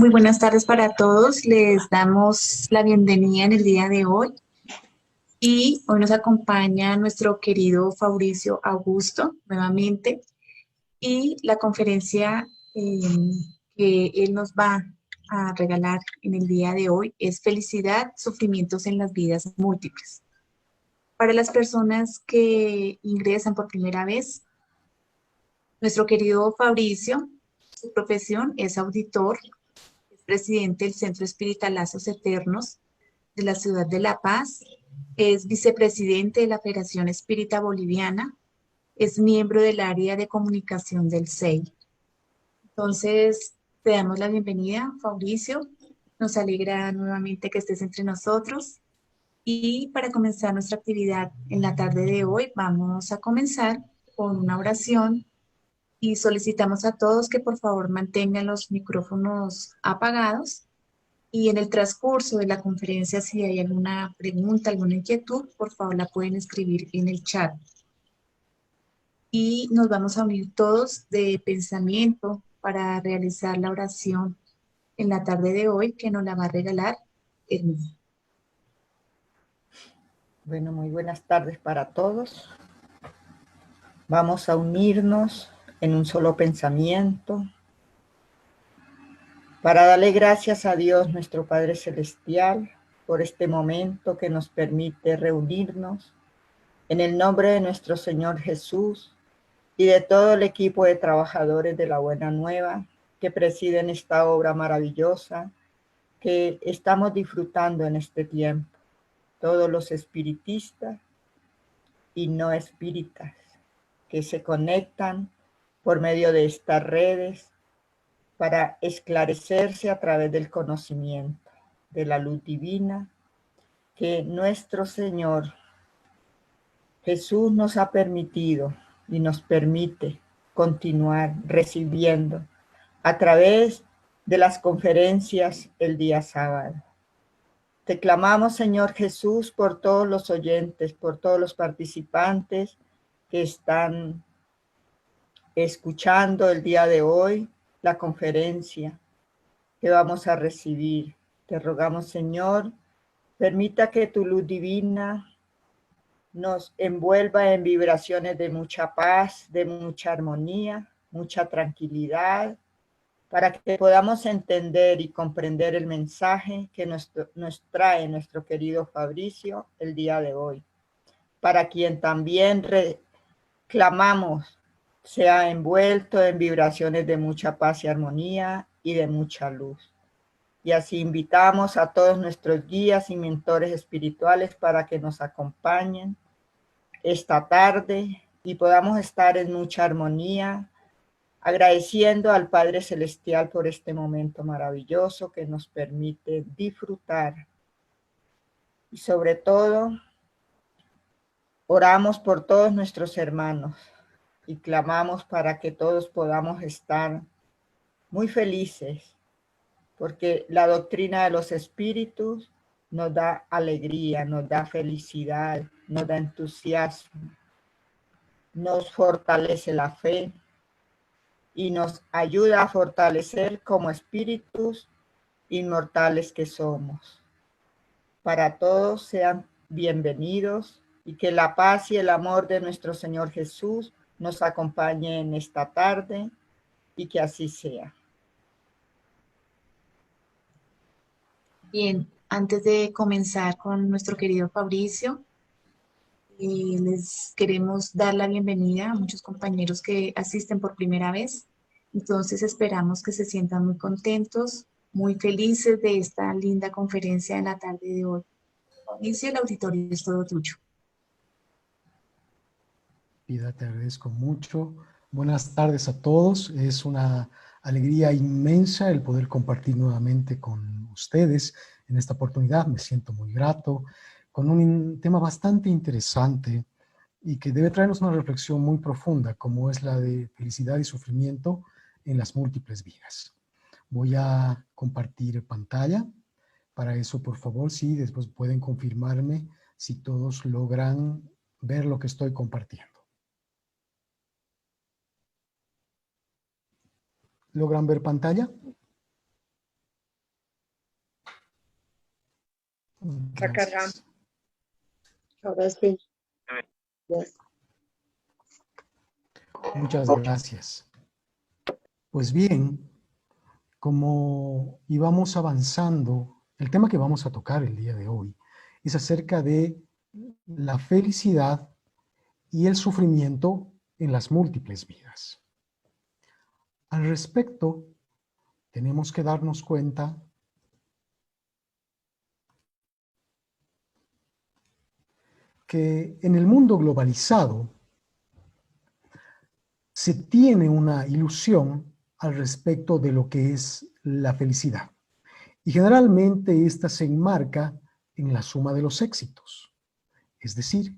Muy buenas tardes para todos. Les damos la bienvenida en el día de hoy y hoy nos acompaña nuestro querido Fabricio Augusto nuevamente y la conferencia eh, que él nos va a regalar en el día de hoy es Felicidad, sufrimientos en las vidas múltiples. Para las personas que ingresan por primera vez, nuestro querido Fabricio, su profesión es auditor, es presidente del Centro Espírita Lazos Eternos de la ciudad de La Paz, es vicepresidente de la Federación Espírita Boliviana, es miembro del área de comunicación del SEI. Entonces, te damos la bienvenida, Fabricio. Nos alegra nuevamente que estés entre nosotros. Y para comenzar nuestra actividad en la tarde de hoy, vamos a comenzar con una oración y solicitamos a todos que por favor mantengan los micrófonos apagados. Y en el transcurso de la conferencia, si hay alguna pregunta, alguna inquietud, por favor la pueden escribir en el chat. Y nos vamos a unir todos de pensamiento para realizar la oración en la tarde de hoy que nos la va a regalar Hermes. Bueno, muy buenas tardes para todos. Vamos a unirnos en un solo pensamiento para darle gracias a Dios, nuestro Padre Celestial, por este momento que nos permite reunirnos en el nombre de nuestro Señor Jesús y de todo el equipo de trabajadores de la Buena Nueva que presiden esta obra maravillosa que estamos disfrutando en este tiempo. Todos los espiritistas y no espíritas que se conectan por medio de estas redes para esclarecerse a través del conocimiento, de la luz divina que nuestro Señor Jesús nos ha permitido y nos permite continuar recibiendo a través de las conferencias el día sábado. Te clamamos, Señor Jesús, por todos los oyentes, por todos los participantes que están escuchando el día de hoy la conferencia que vamos a recibir. Te rogamos, Señor, permita que tu luz divina nos envuelva en vibraciones de mucha paz, de mucha armonía, mucha tranquilidad, para que podamos entender y comprender el mensaje que nos trae nuestro querido Fabricio el día de hoy, para quien también reclamamos sea envuelto en vibraciones de mucha paz y armonía y de mucha luz. Y así invitamos a todos nuestros guías y mentores espirituales para que nos acompañen esta tarde y podamos estar en mucha armonía, agradeciendo al Padre Celestial por este momento maravilloso que nos permite disfrutar. Y sobre todo, oramos por todos nuestros hermanos y clamamos para que todos podamos estar muy felices, porque la doctrina de los espíritus nos da alegría, nos da felicidad, nos da entusiasmo, nos fortalece la fe y nos ayuda a fortalecer como espíritus inmortales que somos. Para todos sean bienvenidos y que la paz y el amor de nuestro Señor Jesús nos acompañe en esta tarde y que así sea. Bien, antes de comenzar con nuestro querido Fabricio, les queremos dar la bienvenida a muchos compañeros que asisten por primera vez. Entonces esperamos que se sientan muy contentos, muy felices de esta linda conferencia en la tarde de hoy. Fabricio, el auditorio es todo tuyo. Pida, te agradezco mucho. Buenas tardes a todos. Es una alegría inmensa el poder compartir nuevamente con ustedes en esta oportunidad. Me siento muy grato con un tema bastante interesante y que debe traernos una reflexión muy profunda, como es la de felicidad y sufrimiento en las múltiples vidas. Voy a compartir pantalla. Para eso, por favor, sí, después pueden confirmarme si todos logran ver lo que estoy compartiendo. ¿Logran ver pantalla? Está cargando. Gracias. Ahora sí. Muchas gracias. Pues bien, como íbamos avanzando, el tema que vamos a tocar el día de hoy es acerca de la felicidad y el sufrimiento en las múltiples vidas. Al respecto, tenemos que darnos cuenta que en el mundo globalizado se tiene una ilusión al respecto de lo que es la felicidad. Y generalmente esta se enmarca en la suma de los éxitos. Es decir,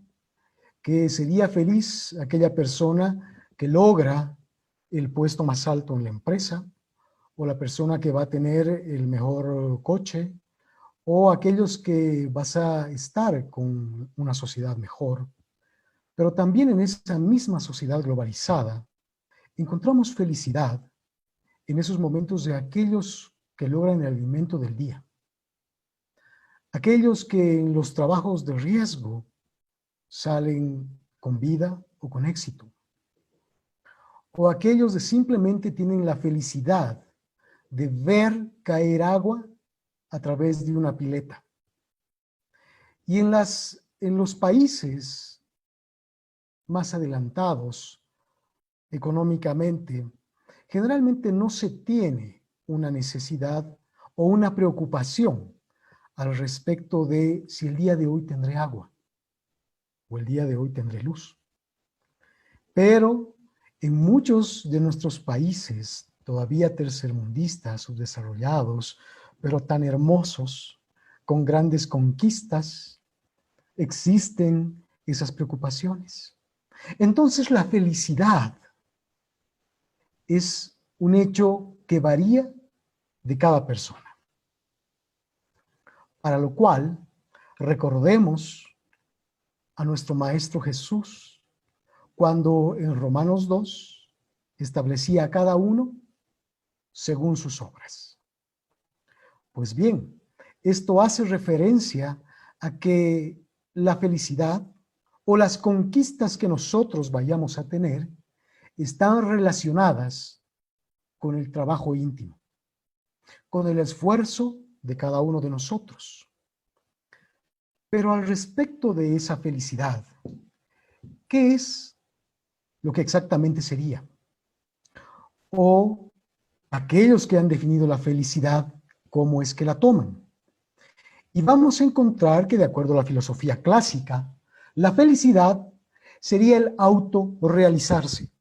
que sería feliz aquella persona que logra el puesto más alto en la empresa, o la persona que va a tener el mejor coche, o aquellos que vas a estar con una sociedad mejor. Pero también en esa misma sociedad globalizada encontramos felicidad en esos momentos de aquellos que logran el alimento del día. Aquellos que en los trabajos de riesgo salen con vida o con éxito. O aquellos que simplemente tienen la felicidad de ver caer agua a través de una pileta. Y en los países más adelantados económicamente, generalmente no se tiene una necesidad o una preocupación al respecto de si el día de hoy tendré agua o el día de hoy tendré luz. Pero en muchos de nuestros países, todavía tercermundistas, subdesarrollados, pero tan hermosos, con grandes conquistas, existen esas preocupaciones. Entonces la felicidad es un hecho que varía de cada persona. Para lo cual, recordemos a nuestro Maestro Jesús, cuando en Romanos 2 establecía a cada uno según sus obras. Pues bien, esto hace referencia a que la felicidad o las conquistas que nosotros vayamos a tener están relacionadas con el trabajo íntimo, con el esfuerzo de cada uno de nosotros. Pero al respecto de esa felicidad, ¿qué es lo que exactamente sería? O aquellos que han definido la felicidad, ¿cómo es que la toman? Y vamos a encontrar que, de acuerdo a la filosofía clásica, la felicidad sería el autorrealizarse,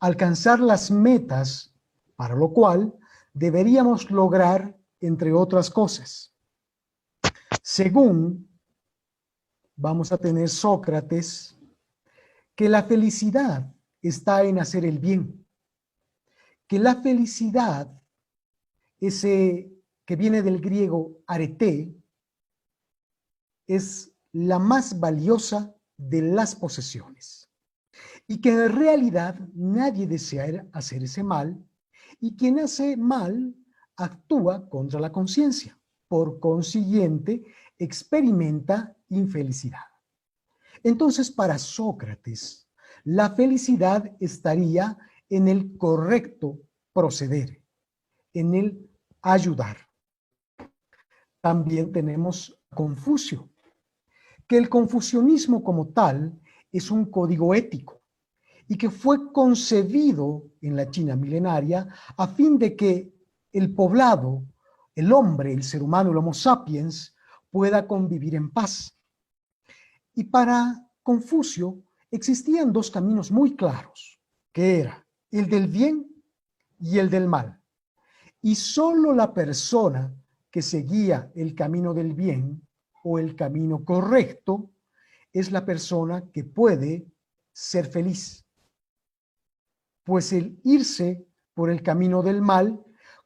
alcanzar las metas, para lo cual deberíamos lograr, entre otras cosas. Según vamos a tener Sócrates, que la felicidad está en hacer el bien, que la felicidad, ese que viene del griego arete, es la más valiosa de las posesiones, y que en realidad nadie desea hacer ese mal, y quien hace mal actúa contra la conciencia, por consiguiente experimenta infelicidad. Entonces, para Sócrates, la felicidad estaría en el correcto proceder, en el ayudar. También tenemos a Confucio, que el confucianismo como tal es un código ético y que fue concebido en la China milenaria a fin de que el poblado, el hombre, el ser humano, el Homo sapiens, pueda convivir en paz. Y para Confucio existían dos caminos muy claros, que era el del bien y el del mal. Y solo la persona que seguía el camino del bien o el camino correcto es la persona que puede ser feliz. Pues el irse por el camino del mal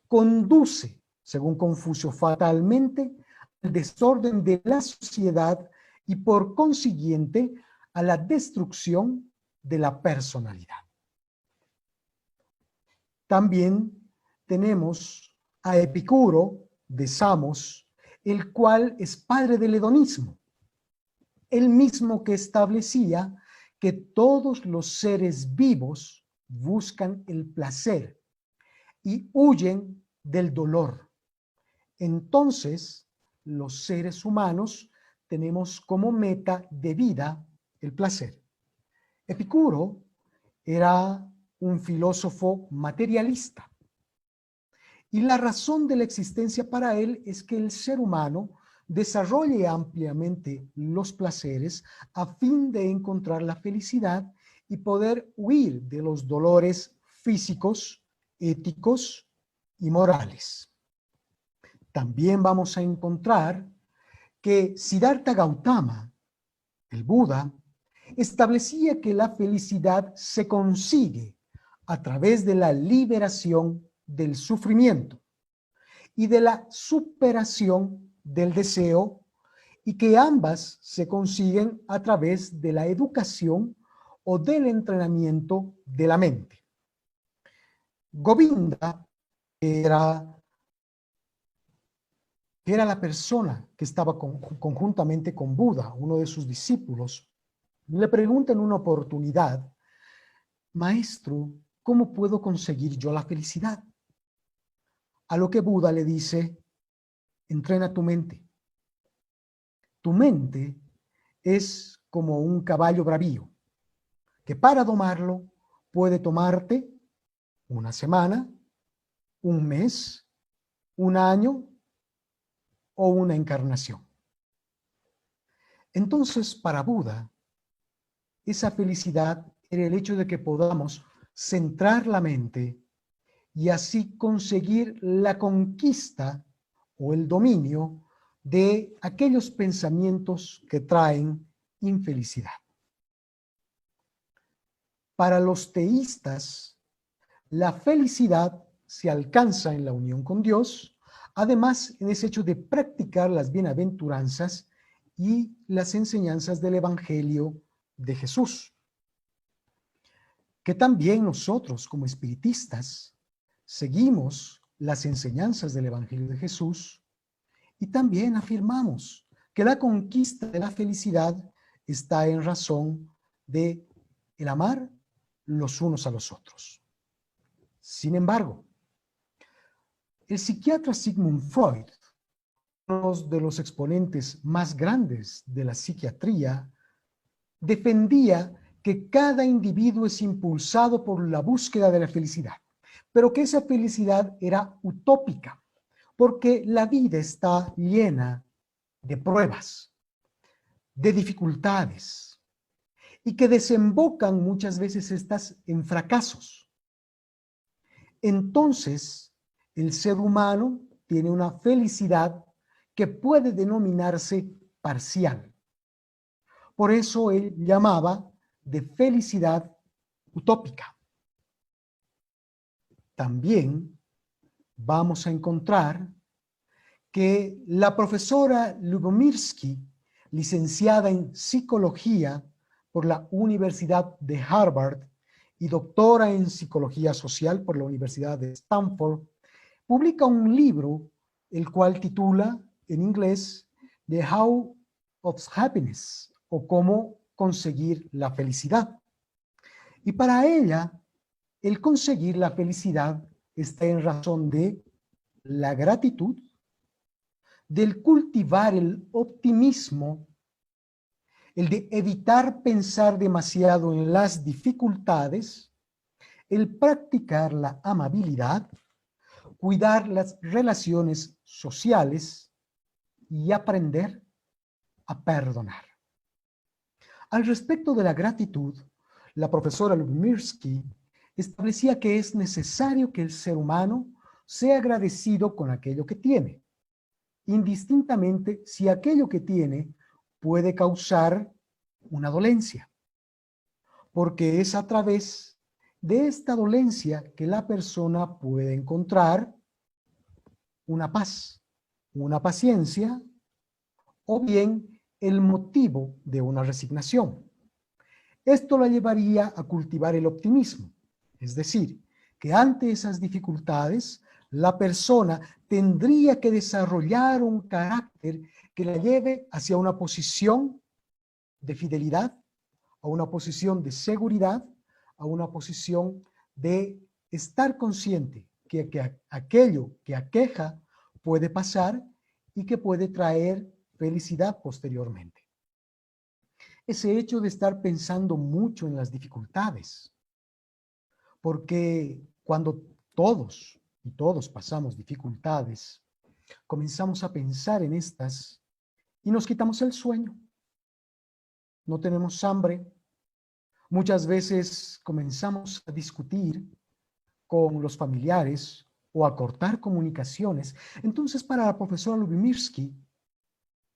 conduce, según Confucio, fatalmente al desorden de la sociedad y por consiguiente a la destrucción de la personalidad. También tenemos a Epicuro de Samos, el cual es padre del hedonismo, el mismo que establecía que todos los seres vivos buscan el placer y huyen del dolor. Entonces, los seres humanos tenemos como meta de vida el placer. Epicuro era un filósofo materialista y la razón de la existencia para él es que el ser humano desarrolle ampliamente los placeres a fin de encontrar la felicidad y poder huir de los dolores físicos, éticos y morales. También vamos a encontrar que Siddhartha Gautama, el Buda, establecía que la felicidad se consigue a través de la liberación del sufrimiento y de la superación del deseo, y que ambas se consiguen a través de la educación o del entrenamiento de la mente. Govinda era la persona que estaba conjuntamente con Buda, uno de sus discípulos. Le pregunta en una oportunidad: maestro, ¿cómo puedo conseguir yo la felicidad? A lo que Buda le dice: entrena tu mente. Tu mente es como un caballo bravío, que para domarlo puede tomarte una semana, un mes, un año o una encarnación. Entonces, para Buda, esa felicidad era el hecho de que podamos centrar la mente y así conseguir la conquista o el dominio de aquellos pensamientos que traen infelicidad. Para los teístas, la felicidad se alcanza en la unión con Dios, además en ese hecho de practicar las bienaventuranzas y las enseñanzas del Evangelio de Jesús. Que también nosotros, como espiritistas, seguimos las enseñanzas del Evangelio de Jesús y también afirmamos que la conquista de la felicidad está en razón de el amar los unos a los otros. Sin embargo, el psiquiatra Sigmund Freud, uno de los exponentes más grandes de la psiquiatría, defendía que cada individuo es impulsado por la búsqueda de la felicidad, pero que esa felicidad era utópica, porque la vida está llena de pruebas, de dificultades, y que desembocan muchas veces estas en fracasos. Entonces, el ser humano tiene una felicidad que puede denominarse parcial. Por eso él llamaba de felicidad utópica. También vamos a encontrar que la profesora Lubomirsky, licenciada en psicología por la Universidad de Harvard y doctora en psicología social por la Universidad de Stanford, publica un libro el cual titula en inglés The How of Happiness, o cómo conseguir la felicidad. Y para ella, el conseguir la felicidad está en razón de la gratitud, del cultivar el optimismo, el de evitar pensar demasiado en las dificultades, el practicar la amabilidad, cuidar las relaciones sociales y aprender a perdonar. Al respecto de la gratitud, la profesora Lubomirsky establecía que es necesario que el ser humano sea agradecido con aquello que tiene, indistintamente si aquello que tiene puede causar una dolencia, porque es a través de esta dolencia que la persona puede encontrar una paz, una paciencia o bien el motivo de una resignación. Esto la llevaría a cultivar el optimismo, es decir, que ante esas dificultades la persona tendría que desarrollar un carácter que la lleve hacia una posición de fidelidad, a una posición de seguridad, a una posición de estar consciente que aquello que aqueja puede pasar y que puede traer felicidad posteriormente. Ese hecho de estar pensando mucho en las dificultades, porque cuando todos y todos pasamos dificultades, comenzamos a pensar en estas y nos quitamos el sueño. No tenemos hambre. Muchas veces comenzamos a discutir con los familiares o a cortar comunicaciones. Entonces, para la profesora Lubimirsky,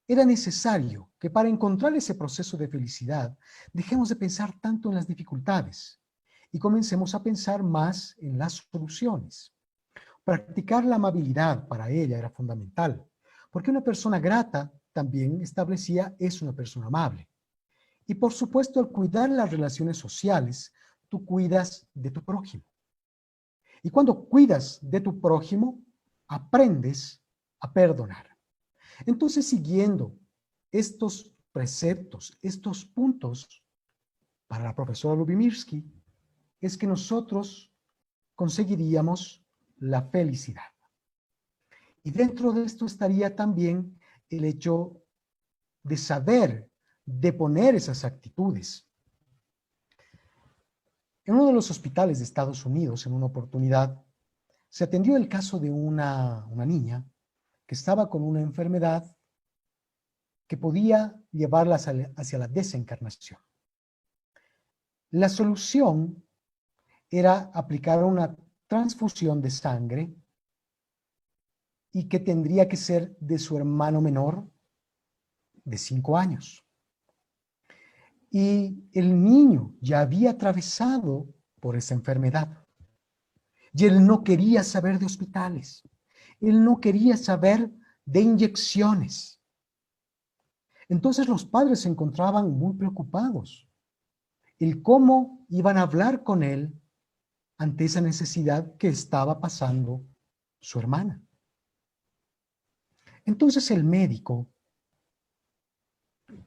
era necesario que para encontrar ese proceso de felicidad, dejemos de pensar tanto en las dificultades y comencemos a pensar más en las soluciones. Practicar la amabilidad para ella era fundamental, porque una persona grata, también establecía, es una persona amable. Y por supuesto, al cuidar las relaciones sociales, tú cuidas de tu prójimo. Y cuando cuidas de tu prójimo, aprendes a perdonar. Entonces, siguiendo estos preceptos, estos puntos, para la profesora Lubimirsky, es que nosotros conseguiríamos la felicidad. Y dentro de esto estaría también el hecho de saber, de poner esas actitudes. En uno de los hospitales de Estados Unidos, en una oportunidad, se atendió el caso de una niña que estaba con una enfermedad que podía llevarla hacia la desencarnación. La solución era aplicar una transfusión de sangre y que tendría que ser de su hermano menor de 5 años. Y el niño ya había atravesado por esa enfermedad. Y él no quería saber de hospitales. Él no quería saber de inyecciones. Entonces los padres se encontraban muy preocupados. El cómo iban a hablar con él ante esa necesidad que estaba pasando su hermana. Entonces el médico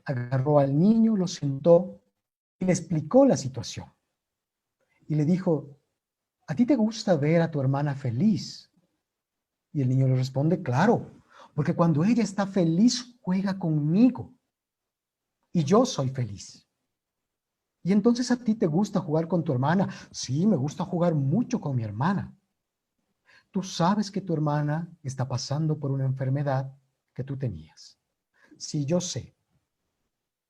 agarró al niño, lo sentó y le explicó la situación. Y le dijo, ¿a ti te gusta ver a tu hermana feliz? Y el niño le responde, claro, porque cuando ella está feliz, juega conmigo. Y yo soy feliz. Y entonces a ti te gusta jugar con tu hermana. Sí, me gusta jugar mucho con mi hermana. Tú sabes que tu hermana está pasando por una enfermedad que tú tenías. Sí, yo sé.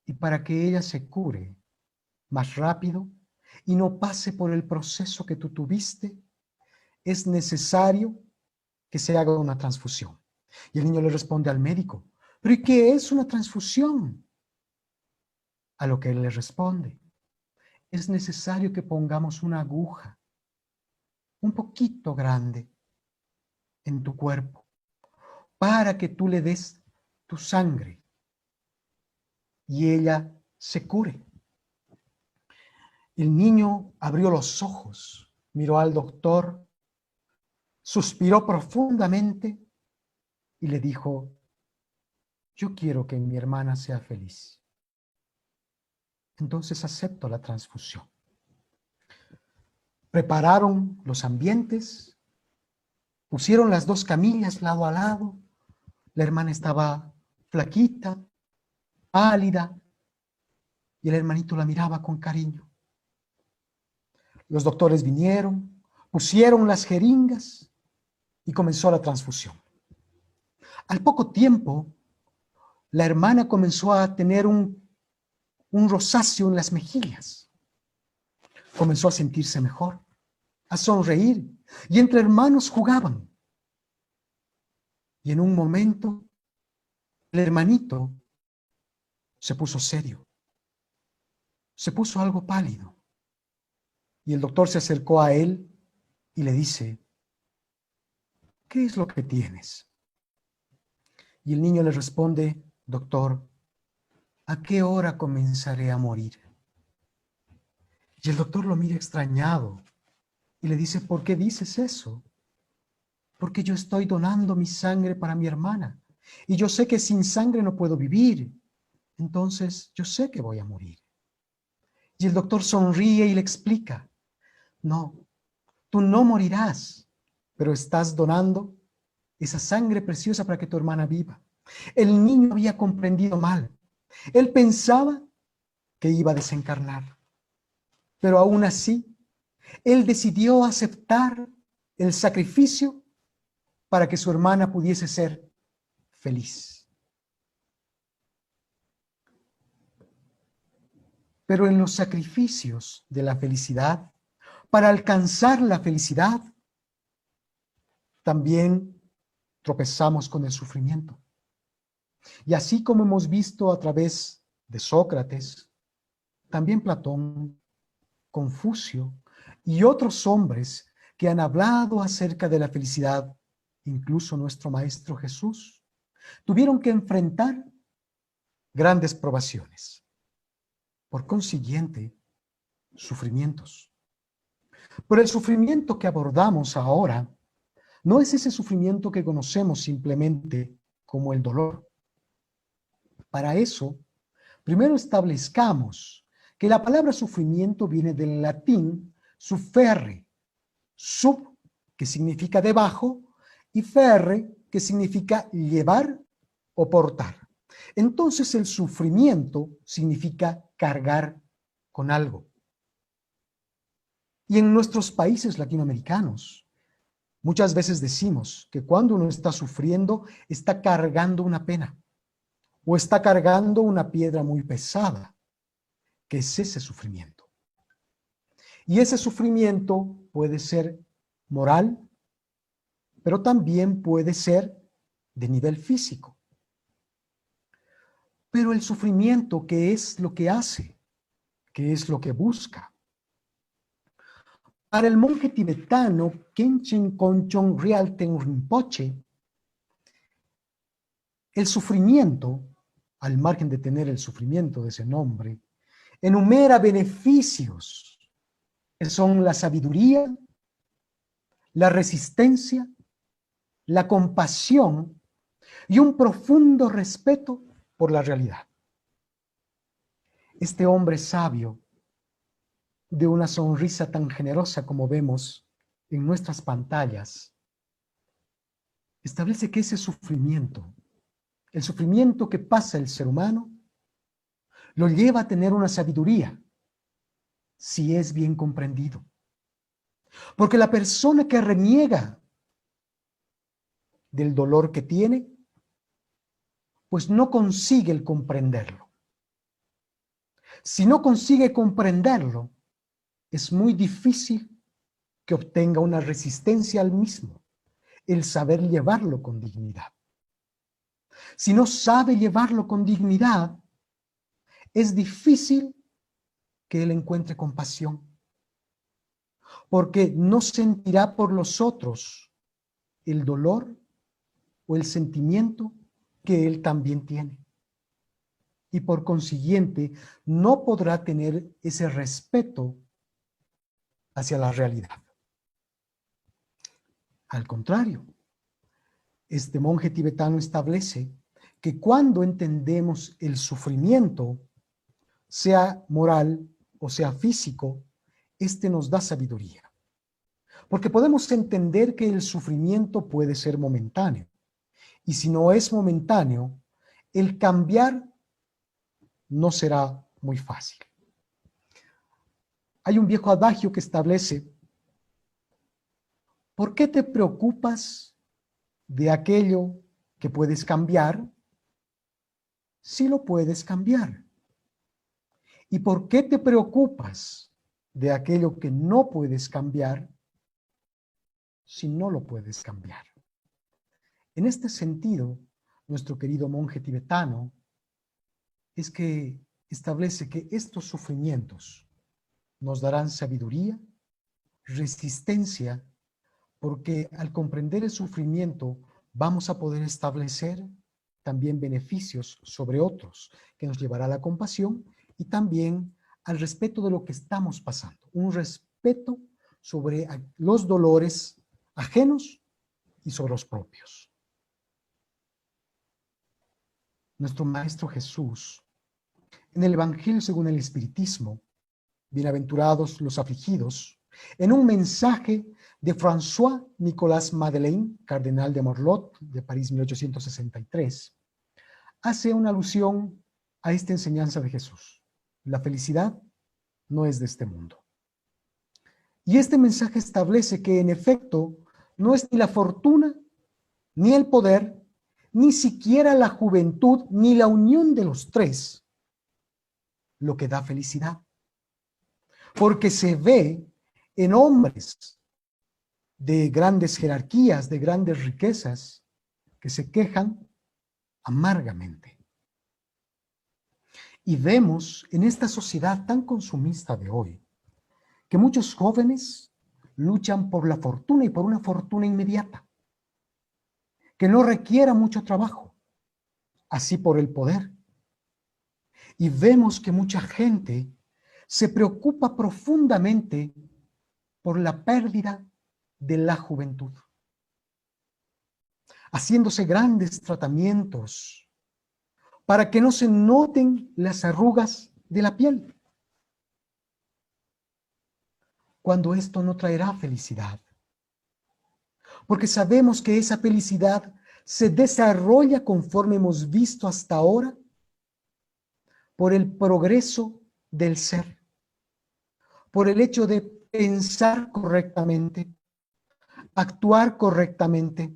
Y para que ella se cure más rápido y no pase por el proceso que tú tuviste, es necesario que se haga una transfusión. Y el niño le responde al médico, ¿pero y qué es una transfusión? A lo que él le responde, es necesario que pongamos una aguja un poquito grande en tu cuerpo para que tú le des tu sangre y ella se cure. El niño abrió los ojos, miró al doctor, suspiró profundamente y le dijo, yo quiero que mi hermana sea feliz. Entonces acepto la transfusión. Prepararon los ambientes, pusieron las 2 camillas lado a lado. La hermana estaba flaquita, pálida, y el hermanito la miraba con cariño. Los doctores vinieron, pusieron las jeringas y comenzó la transfusión. Al poco tiempo, la hermana comenzó a tener un rosáceo en las mejillas. Comenzó a sentirse mejor, a sonreír, y entre hermanos jugaban. Y en un momento, el hermanito se puso serio, se puso algo pálido. Y el doctor se acercó a él y le dice, ¿qué es lo que tienes? Y el niño le responde, doctor, ¿a qué hora comenzaré a morir? Y el doctor lo mira extrañado y le dice, ¿por qué dices eso? porque yo estoy donando mi sangre para mi hermana. Y yo sé que sin sangre no puedo vivir. Entonces yo sé que voy a morir. Y el doctor sonríe y le explica, no, tú no morirás, pero estás donando esa sangre preciosa para que tu hermana viva. El niño había comprendido mal. Él pensaba que iba a desencarnar, pero aún así, él decidió aceptar el sacrificio para que su hermana pudiese ser feliz. Pero en los sacrificios de la felicidad, para alcanzar la felicidad, también tropezamos con el sufrimiento. Y así como hemos visto a través de Sócrates, también Platón, Confucio y otros hombres que han hablado acerca de la felicidad, incluso nuestro Maestro Jesús, tuvieron que enfrentar grandes probaciones. Por consiguiente, sufrimientos. Pero el sufrimiento que abordamos ahora no es ese sufrimiento que conocemos simplemente como el dolor. Para eso, primero establezcamos que la palabra sufrimiento viene del latín sufferre, sub, que significa debajo, y ferre, que significa llevar o portar. Entonces el sufrimiento significa cargar con algo. Y en nuestros países latinoamericanos, muchas veces decimos que cuando uno está sufriendo, está cargando una pena o está cargando una piedra muy pesada, que es ese sufrimiento. Y ese sufrimiento puede ser moral, pero también puede ser de nivel físico. Pero el sufrimiento, ¿qué es lo que hace? ¿Qué es lo que busca? Para el monje tibetano Khenchen Konchon Rialten Rinpoche, el sufrimiento, al margen de tener el sufrimiento de ese nombre, enumera beneficios que son la sabiduría, la resistencia, la compasión y un profundo respeto por la realidad. Este hombre sabio, de una sonrisa tan generosa como vemos en nuestras pantallas, establece que ese sufrimiento, el sufrimiento que pasa el ser humano, lo lleva a tener una sabiduría, si es bien comprendido. Porque la persona que reniega del dolor que tiene, pues no consigue el comprenderlo. Si no consigue comprenderlo, es muy difícil que obtenga una resistencia al mismo, el saber llevarlo con dignidad. Si no sabe llevarlo con dignidad, es difícil que él encuentre compasión, porque no sentirá por los otros el dolor o el sentimiento que él también tiene. Y por consiguiente, no podrá tener ese respeto hacia la realidad. Al contrario, este monje tibetano establece que cuando entendemos el sufrimiento, sea moral o sea físico, este nos da sabiduría. Porque podemos entender que el sufrimiento puede ser momentáneo. Y si no es momentáneo, el cambiar no será muy fácil. Hay un viejo adagio que establece: ¿por qué te preocupas de aquello que puedes cambiar si lo puedes cambiar? ¿Y por qué te preocupas de aquello que no puedes cambiar si no lo puedes cambiar? En este sentido, nuestro querido monje tibetano es que establece que estos sufrimientos nos darán sabiduría, resistencia, porque al comprender el sufrimiento vamos a poder establecer también beneficios sobre otros, que nos llevará a la compasión y también al respeto de lo que estamos pasando, un respeto sobre los dolores ajenos y sobre los propios. Nuestro Maestro Jesús, en el Evangelio según el Espiritismo, bienaventurados los afligidos, en un mensaje de François-Nicolas Madeleine, cardenal de Morlot, de París 1863, hace una alusión a esta enseñanza de Jesús. La felicidad no es de este mundo. Y este mensaje establece que en efecto no es ni la fortuna, ni el poder, ni siquiera la juventud, ni la unión de los tres lo que da felicidad. Porque se ve en hombres de grandes jerarquías, de grandes riquezas, que se quejan amargamente. Y vemos en esta sociedad tan consumista de hoy, que muchos jóvenes luchan por la fortuna y por una fortuna inmediata, que no requiera mucho trabajo, así por el poder. Y vemos que mucha gente se preocupa profundamente por la pérdida de la juventud, haciéndose grandes tratamientos para que no se noten las arrugas de la piel, cuando esto no traerá felicidad. Porque sabemos que esa felicidad se desarrolla, conforme hemos visto hasta ahora, por el progreso del ser, por el hecho de pensar correctamente, actuar correctamente,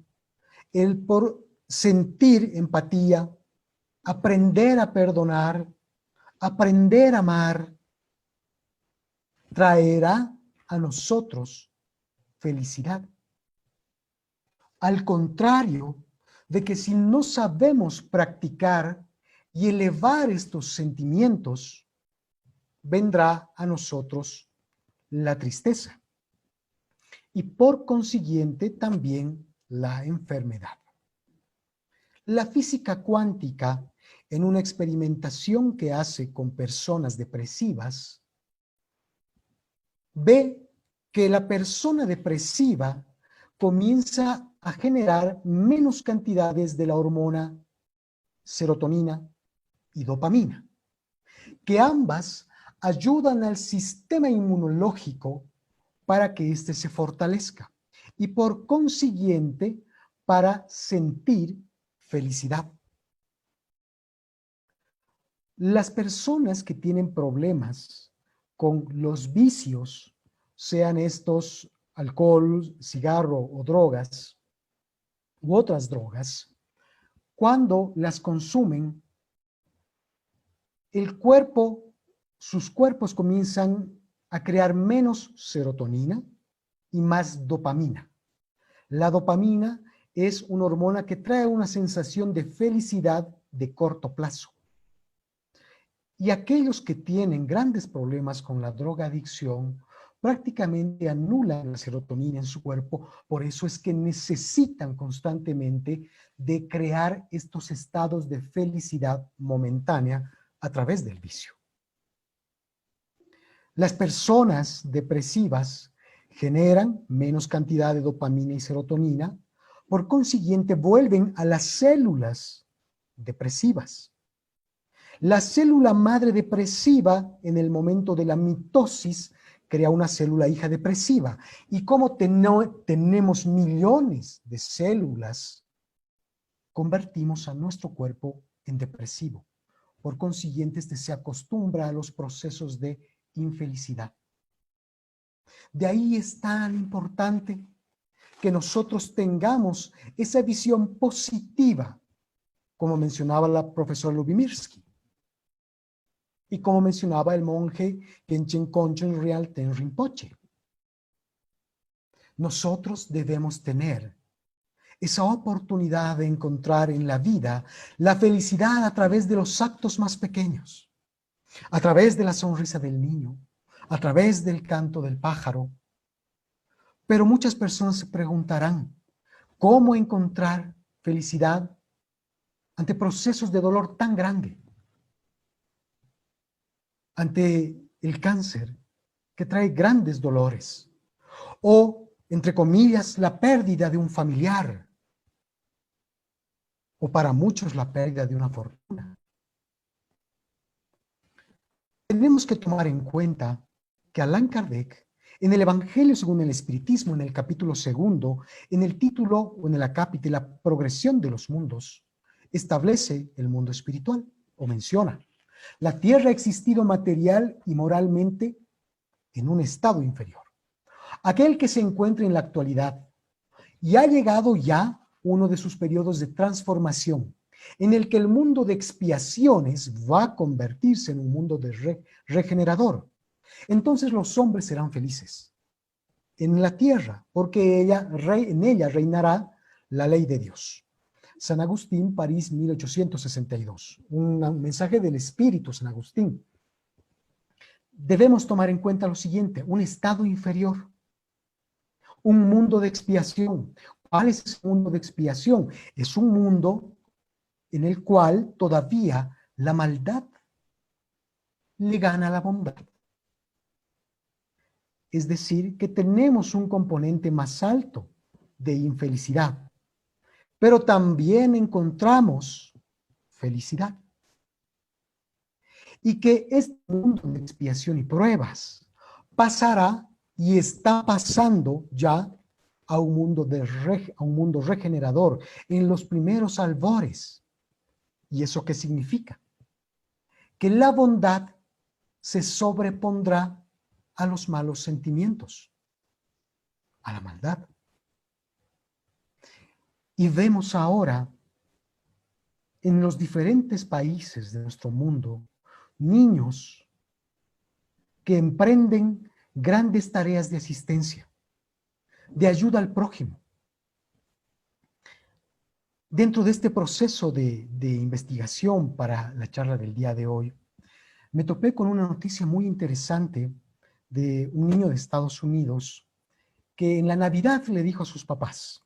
el por sentir empatía, aprender a perdonar, aprender a amar, traerá a nosotros felicidad. Al contrario de que si no sabemos practicar y elevar estos sentimientos, vendrá a nosotros la tristeza y por consiguiente también la enfermedad. La física cuántica, en una experimentación que hace con personas depresivas, ve que la persona depresiva comienza a generar menos cantidades de la hormona serotonina y dopamina, que ambas ayudan al sistema inmunológico para que éste se fortalezca y por consiguiente para sentir felicidad. Las personas que tienen problemas con los vicios, sean estos alcohol, cigarro o drogas, u otras drogas, cuando las consumen, sus cuerpos comienzan a crear menos serotonina y más dopamina. La dopamina es una hormona que trae una sensación de felicidad de corto plazo. Y aquellos que tienen grandes problemas con la drogadicción prácticamente anulan la serotonina en su cuerpo, por eso es que necesitan constantemente de crear estos estados de felicidad momentánea a través del vicio. Las personas depresivas generan menos cantidad de dopamina y serotonina, por consiguiente vuelven a las células depresivas. La célula madre depresiva, en el momento de la mitosis, crea una célula hija depresiva. Y como tenemos millones de células, convertimos a nuestro cuerpo en depresivo. Por consiguiente, este se acostumbra a los procesos de infelicidad. De ahí es tan importante que nosotros tengamos esa visión positiva, como mencionaba la profesora Lubimirsky. Y como mencionaba el monje Khenchen Konchen Rialten Rinpoche. Nosotros debemos tener esa oportunidad de encontrar en la vida la felicidad a través de los actos más pequeños, a través de la sonrisa del niño, a través del canto del pájaro. Pero muchas personas se preguntarán, ¿cómo encontrar felicidad ante procesos de dolor tan grande? Ante el cáncer, que trae grandes dolores, o entre comillas, la pérdida de un familiar, o para muchos la pérdida de una fortuna. Tenemos que tomar en cuenta que Allan Kardec, en el Evangelio según el Espiritismo, en el capítulo 2, en el título o en el acápite, la progresión de los mundos, establece el mundo espiritual, o menciona: la tierra ha existido material y moralmente en un estado inferior. Aquel que se encuentra en la actualidad y ha llegado ya uno de sus periodos de transformación, en el que el mundo de expiaciones va a convertirse en un mundo de regenerador. Entonces los hombres serán felices en la tierra, porque en ella reinará la ley de Dios. San Agustín, París, 1862. Un mensaje del Espíritu San Agustín. Debemos tomar en cuenta lo siguiente: un estado inferior, un mundo de expiación. ¿Cuál es ese mundo de expiación? Es un mundo en el cual todavía la maldad le gana a la bondad. Es decir, que tenemos un componente más alto de infelicidad, pero también encontramos felicidad. Y que este mundo de expiación y pruebas pasará y está pasando ya a un mundo regenerador en los primeros albores. ¿Y eso qué significa? Que la bondad se sobrepondrá a los malos sentimientos, a la maldad. Y vemos ahora en los diferentes países de nuestro mundo niños que emprenden grandes tareas de asistencia, de ayuda al prójimo. Dentro de este proceso de investigación para la charla del día de hoy, me topé con una noticia muy interesante de un niño de Estados Unidos que en la Navidad le dijo a sus papás: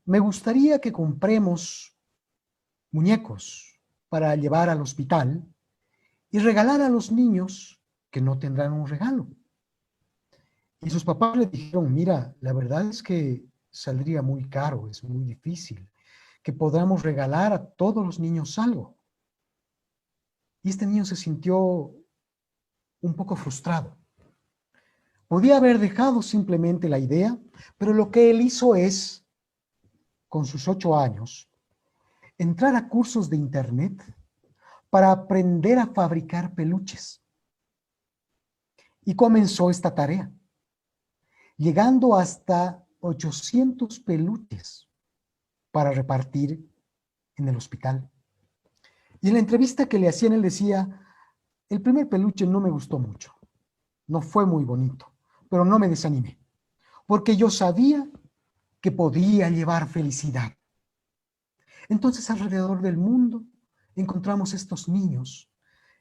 me gustaría que compremos muñecos para llevar al hospital y regalar a los niños que no tendrán un regalo. Y sus papás le dijeron: mira, la verdad es que saldría muy caro, es muy difícil que podamos regalar a todos los niños algo. Y este niño se sintió un poco frustrado. Podía haber dejado simplemente la idea, pero lo que él hizo es, con sus 8 años, entrar a cursos de internet para aprender a fabricar peluches. Y comenzó esta tarea, llegando hasta 800 peluches para repartir en el hospital. Y en la entrevista que le hacían, él decía: el primer peluche no me gustó mucho, no fue muy bonito, pero no me desanimé, porque yo sabía que podía llevar felicidad. Entonces, alrededor del mundo encontramos estos niños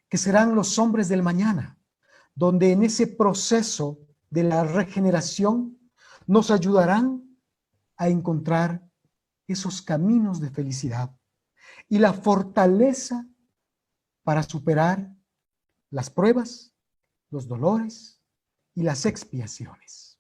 que serán los hombres del mañana, donde en ese proceso de la regeneración nos ayudarán a encontrar esos caminos de felicidad y la fortaleza para superar las pruebas, los dolores y las expiaciones.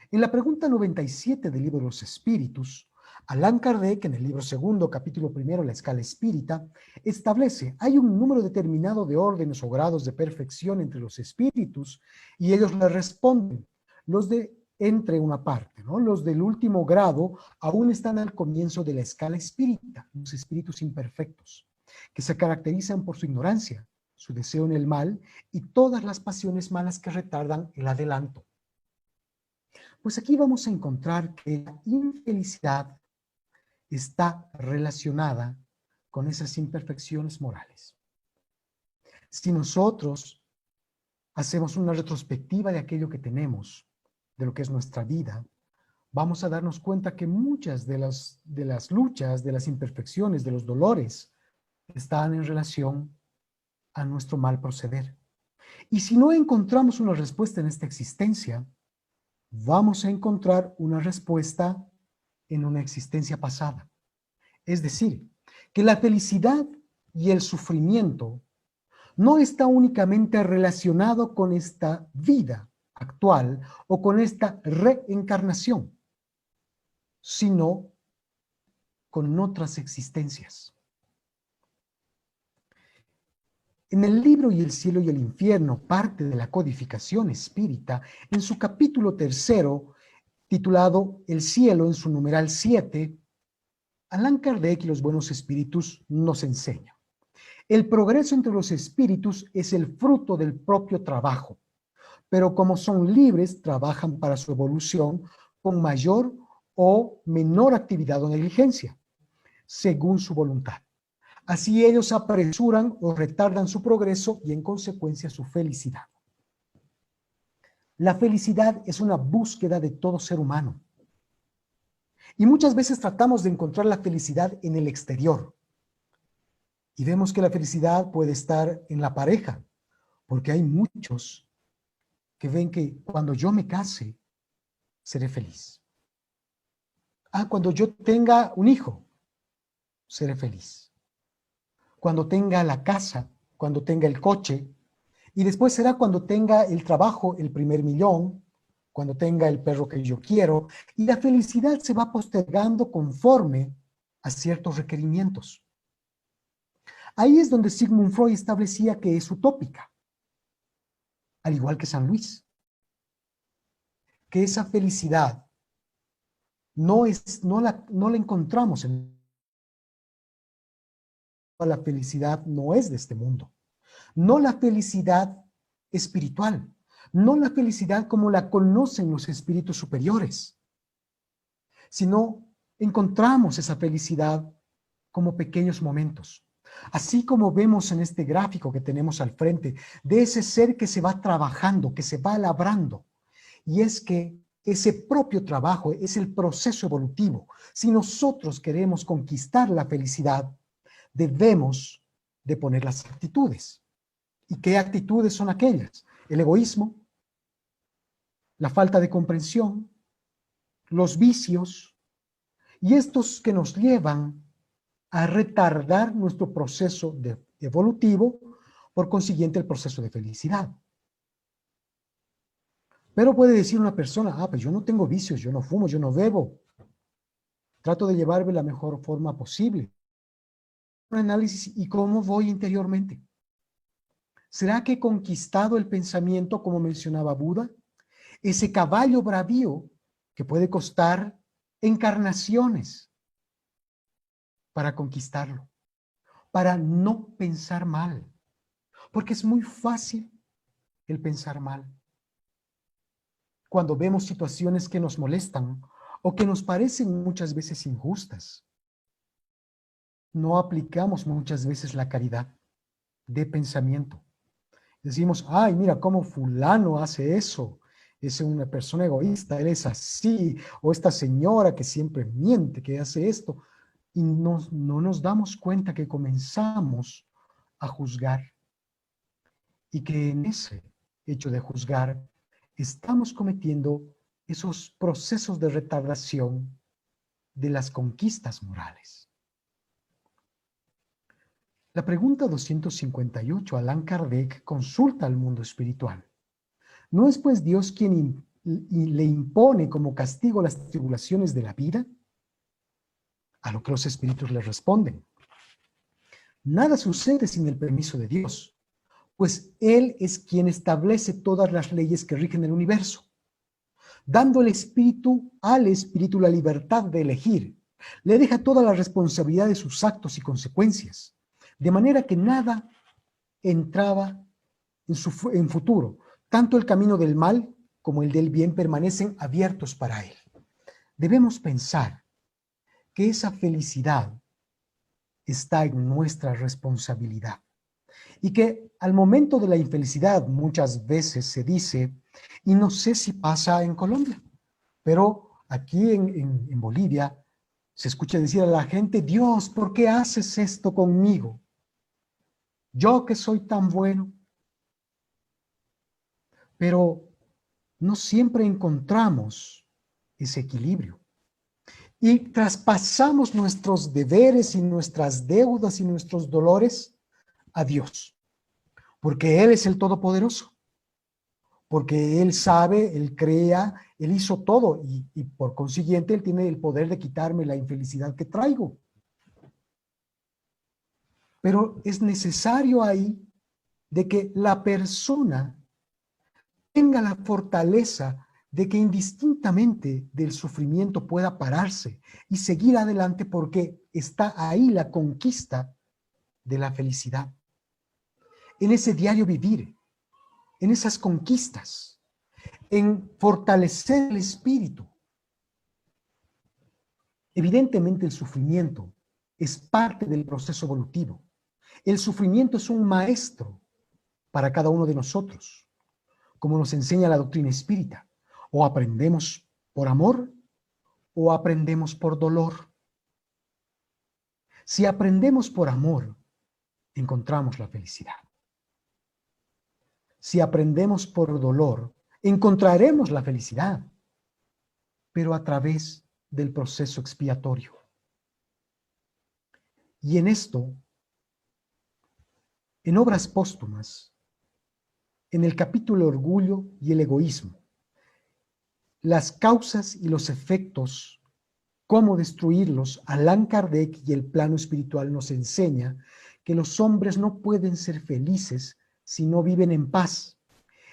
En la pregunta 97 del libro de los Espíritus, Allan Kardec, en el libro 2, capítulo 1, la escala espírita, establece: hay un número determinado de órdenes o grados de perfección entre los espíritus, y ellos le responden. Los de entre una parte, ¿no? Los del último grado aún están al comienzo de la escala espírita, los espíritus imperfectos, que se caracterizan por su ignorancia, su deseo en el mal y todas las pasiones malas que retardan el adelanto. Pues aquí vamos a encontrar que la infelicidad está relacionada con esas imperfecciones morales. Si nosotros hacemos una retrospectiva de aquello que tenemos, de lo que es nuestra vida, vamos a darnos cuenta que muchas de las luchas, de las imperfecciones, de los dolores, están en relación a nuestro mal proceder. Y si no encontramos una respuesta en esta existencia, vamos a encontrar una respuesta en una existencia pasada. Es decir, que la felicidad y el sufrimiento no está únicamente relacionado con esta vida actual o con esta reencarnación, sino con otras existencias. En el libro Y el cielo y el infierno, parte de la codificación espírita, en su capítulo 3, titulado El cielo, en su numeral 7, Allan Kardec y los buenos espíritus nos enseñan: el progreso entre los espíritus es el fruto del propio trabajo, pero como son libres, trabajan para su evolución con mayor o menor actividad o negligencia, según su voluntad. Así ellos apresuran o retardan su progreso y en consecuencia su felicidad. La felicidad es una búsqueda de todo ser humano. Y muchas veces tratamos de encontrar la felicidad en el exterior. Y vemos que la felicidad puede estar en la pareja, porque hay muchos que ven que cuando yo me case, seré feliz. Cuando yo tenga un hijo, seré feliz. Cuando tenga la casa, cuando tenga el coche, y después será cuando tenga el trabajo, el primer millón, cuando tenga el perro que yo quiero, y la felicidad se va postergando conforme a ciertos requerimientos. Ahí es donde Sigmund Freud establecía que es utópica, al igual que San Luis, que esa felicidad no la encontramos la felicidad no es de este mundo, no la felicidad espiritual, no la felicidad como la conocen los espíritus superiores, sino encontramos esa felicidad como pequeños momentos. Así como vemos en este gráfico que tenemos al frente, de ese ser que se va trabajando, que se va labrando, y es que ese propio trabajo es el proceso evolutivo. Si nosotros queremos conquistar la felicidad, debemos de poner las actitudes. ¿Y qué actitudes son aquellas? El egoísmo, la falta de comprensión, los vicios, y estos que nos llevan a retardar nuestro proceso evolutivo, por consiguiente el proceso de felicidad. Pero puede decir una persona, pues yo no tengo vicios, yo no fumo, yo no bebo, trato de llevarme la mejor forma posible. Un análisis, ¿y cómo voy interiormente? ¿Será que he conquistado el pensamiento como mencionaba Buda? Ese caballo bravío que puede costar encarnaciones para conquistarlo, para no pensar mal, porque es muy fácil el pensar mal. Cuando vemos situaciones que nos molestan o que nos parecen muchas veces injustas, no aplicamos muchas veces la caridad de pensamiento. Decimos, ay, mira cómo fulano hace eso, es una persona egoísta, él es así, o esta señora que siempre miente, que hace esto, y no nos damos cuenta que comenzamos a juzgar, y que en ese hecho de juzgar estamos cometiendo esos procesos de retardación de las conquistas morales. La pregunta 258, Allan Kardec consulta al mundo espiritual. ¿No es pues Dios quien le impone como castigo las tribulaciones de la vida? A lo que los espíritus le responden: nada sucede sin el permiso de Dios, pues Él es quien establece todas las leyes que rigen el universo, dando al espíritu la libertad de elegir. Le deja toda la responsabilidad de sus actos y consecuencias, de manera que nada entraba en futuro. Tanto el camino del mal como el del bien permanecen abiertos para él. Debemos pensar que esa felicidad está en nuestra responsabilidad y que al momento de la infelicidad muchas veces se dice, y no sé si pasa en Colombia, pero aquí en Bolivia se escucha decir a la gente: Dios, ¿por qué haces esto conmigo? Yo que soy tan bueno. Pero no siempre encontramos ese equilibrio. Y traspasamos nuestros deberes y nuestras deudas y nuestros dolores a Dios, porque Él es el Todopoderoso, porque Él sabe, Él crea, Él hizo todo y por consiguiente Él tiene el poder de quitarme la infelicidad que traigo. Pero es necesario ahí de que la persona tenga la fortaleza de que indistintamente del sufrimiento pueda pararse y seguir adelante, porque está ahí la conquista de la felicidad. En ese diario vivir, en esas conquistas, en fortalecer el espíritu. Evidentemente el sufrimiento es parte del proceso evolutivo. El sufrimiento es un maestro para cada uno de nosotros, como nos enseña la doctrina espírita. O aprendemos por amor o aprendemos por dolor. Si aprendemos por amor, encontramos la felicidad. Si aprendemos por dolor, encontraremos la felicidad, pero a través del proceso expiatorio. Y en esto, en Obras Póstumas, en el capítulo Orgullo y el Egoísmo, las causas y los efectos, cómo destruirlos, Allan Kardec y el plano espiritual nos enseña que los hombres no pueden ser felices si no viven en paz.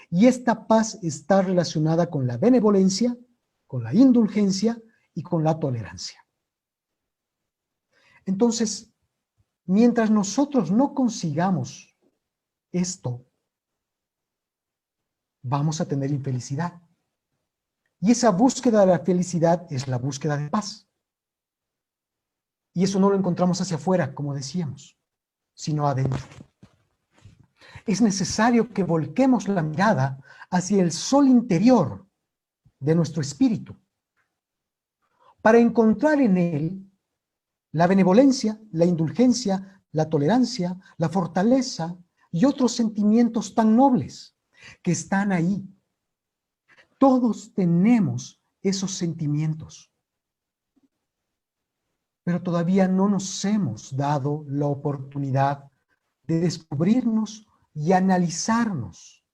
Y esta paz está relacionada con la benevolencia, con la indulgencia y con la tolerancia. Entonces, mientras nosotros no consigamos esto, vamos a tener infelicidad. Y esa búsqueda de la felicidad es la búsqueda de paz. Y eso no lo encontramos hacia afuera, como decíamos, sino adentro. Es necesario que volquemos la mirada hacia el sol interior de nuestro espíritu, para encontrar en él la benevolencia, la indulgencia, la tolerancia, la fortaleza y otros sentimientos tan nobles que están ahí. Todos tenemos esos sentimientos, pero todavía no nos hemos dado la oportunidad de descubrirnos y analizarnos,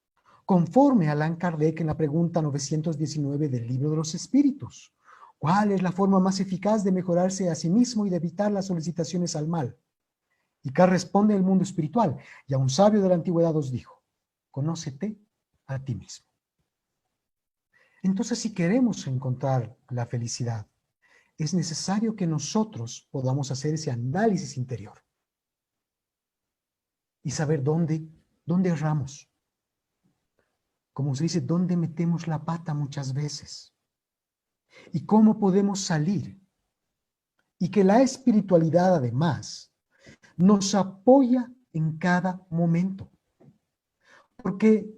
conforme a Allan Kardec en la pregunta 919 del Libro de los Espíritus. ¿Cuál es la forma más eficaz de mejorarse a sí mismo y de evitar las solicitaciones al mal? Y K responde el mundo espiritual, y a un sabio de la antigüedad os dijo: conócete a ti mismo. Entonces, si queremos encontrar la felicidad, es necesario que nosotros podamos hacer ese análisis interior y saber dónde erramos. Como se dice, dónde metemos la pata muchas veces y cómo podemos salir. Y que la espiritualidad, además, nos apoya en cada momento. Porque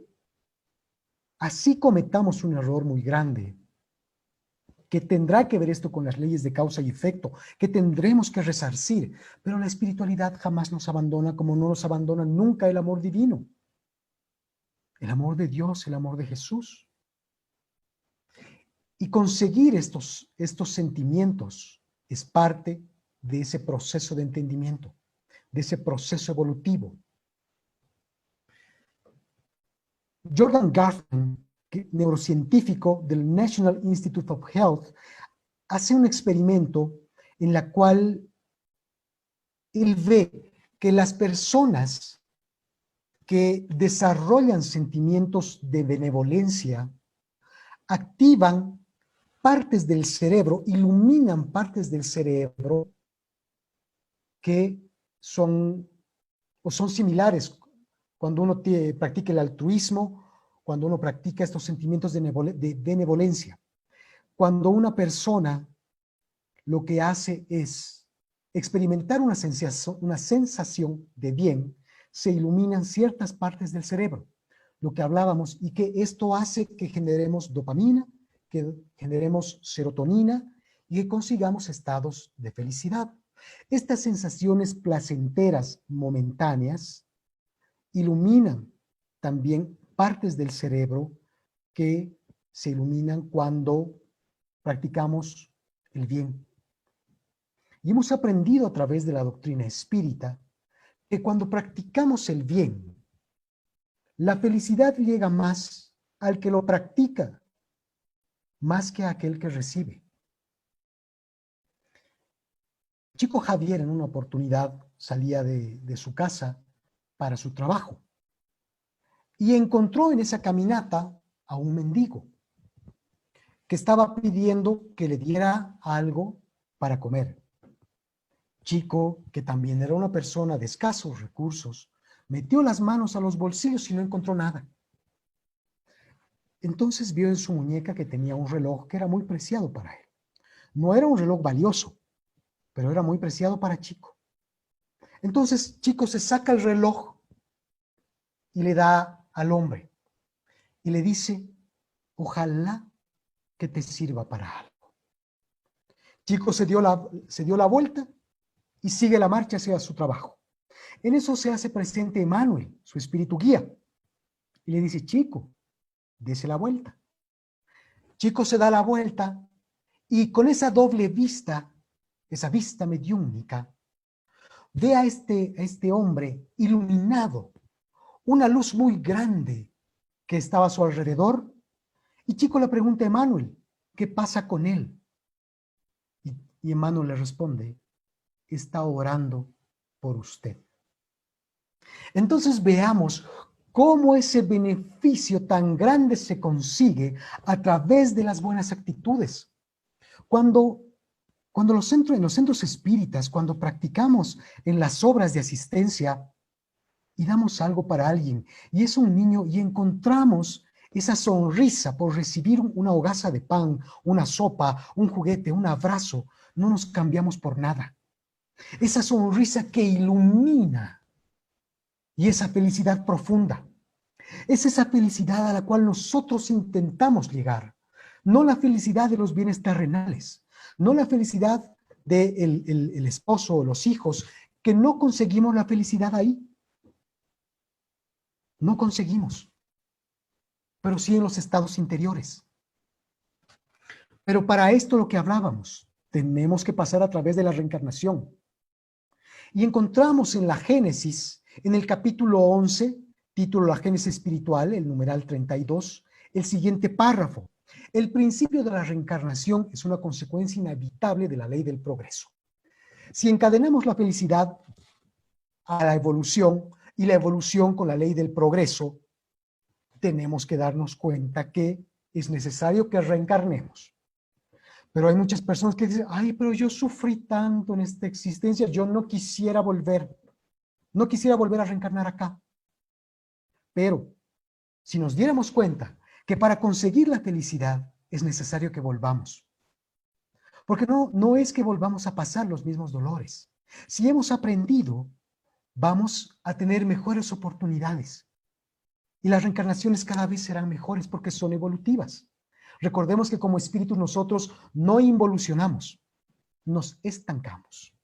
así cometamos un error muy grande, que tendrá que ver esto con las leyes de causa y efecto, que tendremos que resarcir, pero la espiritualidad jamás nos abandona, como no nos abandona nunca el amor divino, el amor de Dios, el amor de Jesús. Y conseguir estos sentimientos es parte de ese proceso de entendimiento, de ese proceso evolutivo. Jordan Garfin, neurocientífico del National Institute of Health, hace un experimento en la cual él ve que las personas que desarrollan sentimientos de benevolencia activan partes del cerebro, iluminan partes del cerebro que son similares cuando uno practica el altruismo, cuando uno practica estos sentimientos de benevolencia. Cuando una persona lo que hace es experimentar una sensación de bien, se iluminan ciertas partes del cerebro, lo que hablábamos, y que esto hace que generemos dopamina, que generemos serotonina y que consigamos estados de felicidad. Estas sensaciones placenteras momentáneas iluminan también partes del cerebro que se iluminan cuando practicamos el bien. Y hemos aprendido a través de la doctrina espírita que cuando practicamos el bien, la felicidad llega más al que lo practica, más que a aquel que recibe. Chico Javier en una oportunidad salía de su casa para su trabajo y encontró en esa caminata a un mendigo que estaba pidiendo que le diera algo para comer. Chico, que también era una persona de escasos recursos, metió las manos a los bolsillos y no encontró nada. Entonces vio en su muñeca que tenía un reloj que era muy preciado para él. No era un reloj valioso, pero era muy preciado para Chico. Entonces Chico se saca el reloj y le da al hombre y le dice, ojalá que te sirva para algo. Chico se dio la vuelta y sigue la marcha hacia su trabajo. En eso se hace presente Emmanuel, su espíritu guía, y le dice, Chico, dése la vuelta. Chico se da la vuelta y con esa doble vista, esa vista mediúnica, ve a este hombre iluminado, una luz muy grande que estaba a su alrededor, y Chico le pregunta a Emmanuel, ¿qué pasa con él? Y Emmanuel le responde, está orando por usted. Entonces veamos cómo ese beneficio tan grande se consigue a través de las buenas actitudes. Cuando en los centros espíritas, cuando practicamos en las obras de asistencia y damos algo para alguien, y es un niño, y encontramos esa sonrisa por recibir una hogaza de pan, una sopa, un juguete, un abrazo, no nos cambiamos por nada. Esa sonrisa que ilumina y esa felicidad profunda. Es esa felicidad a la cual nosotros intentamos llegar. No la felicidad de los bienes terrenales, no la felicidad del esposo o los hijos, que no conseguimos la felicidad ahí. No conseguimos, pero sí en los estados interiores. Pero para esto lo que hablábamos, tenemos que pasar a través de la reencarnación. Y encontramos en la Génesis, en el capítulo 11, título La Génesis Espiritual, el numeral 32, el siguiente párrafo. El principio de la reencarnación es una consecuencia inevitable de la ley del progreso. Si encadenamos la felicidad a la evolución y la evolución con la ley del progreso, tenemos que darnos cuenta que es necesario que reencarnemos. Pero hay muchas personas que dicen, ay, pero yo sufrí tanto en esta existencia, yo no quisiera volver a reencarnar acá. Pero si nos diéramos cuenta que para conseguir la felicidad es necesario que volvamos. Porque no es que volvamos a pasar los mismos dolores. Si hemos aprendido, vamos a tener mejores oportunidades. Y las reencarnaciones cada vez serán mejores porque son evolutivas. Recordemos que como espíritus nosotros no involucionamos, nos estancamos.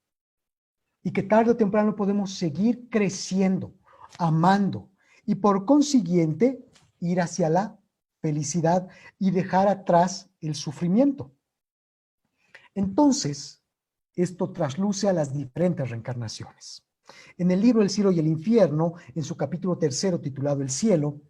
Y que tarde o temprano podemos seguir creciendo, amando y por consiguiente ir hacia la felicidad y dejar atrás el sufrimiento. Entonces, esto trasluce a las diferentes reencarnaciones. En el libro El cielo y el infierno, en su capítulo 3 titulado El cielo,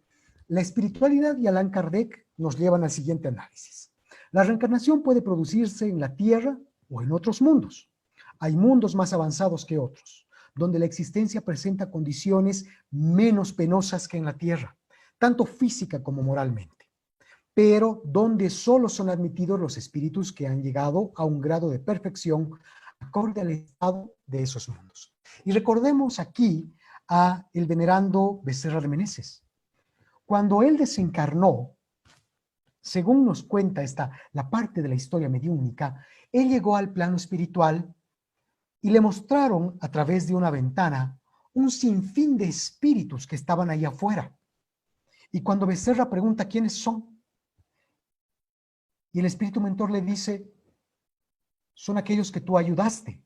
la espiritualidad y Allan Kardec nos llevan al siguiente análisis. La reencarnación puede producirse en la Tierra o en otros mundos. Hay mundos más avanzados que otros, donde la existencia presenta condiciones menos penosas que en la Tierra, tanto física como moralmente, pero donde solo son admitidos los espíritus que han llegado a un grado de perfección acorde al estado de esos mundos. Y recordemos aquí a el venerando Becerra de Meneses. Cuando él desencarnó, según nos cuenta la parte de la historia mediúnica, él llegó al plano espiritual y le mostraron a través de una ventana un sinfín de espíritus que estaban ahí afuera. Y cuando Becerra pregunta quiénes son, y el espíritu mentor le dice, son aquellos que tú ayudaste.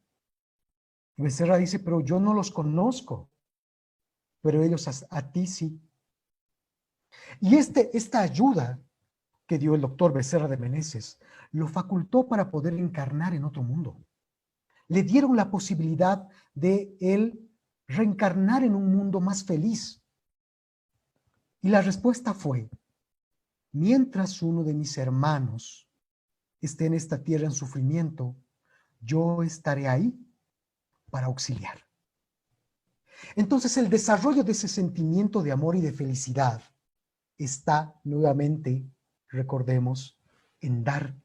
Y Becerra dice, pero yo no los conozco, pero ellos a ti sí. Y esta ayuda que dio el doctor Becerra de Meneses lo facultó para poder encarnar en otro mundo. Le dieron la posibilidad de él reencarnar en un mundo más feliz. Y la respuesta fue, mientras uno de mis hermanos esté en esta tierra en sufrimiento, yo estaré ahí para auxiliar. Entonces el desarrollo de ese sentimiento de amor y de felicidad está nuevamente, recordemos, en dar,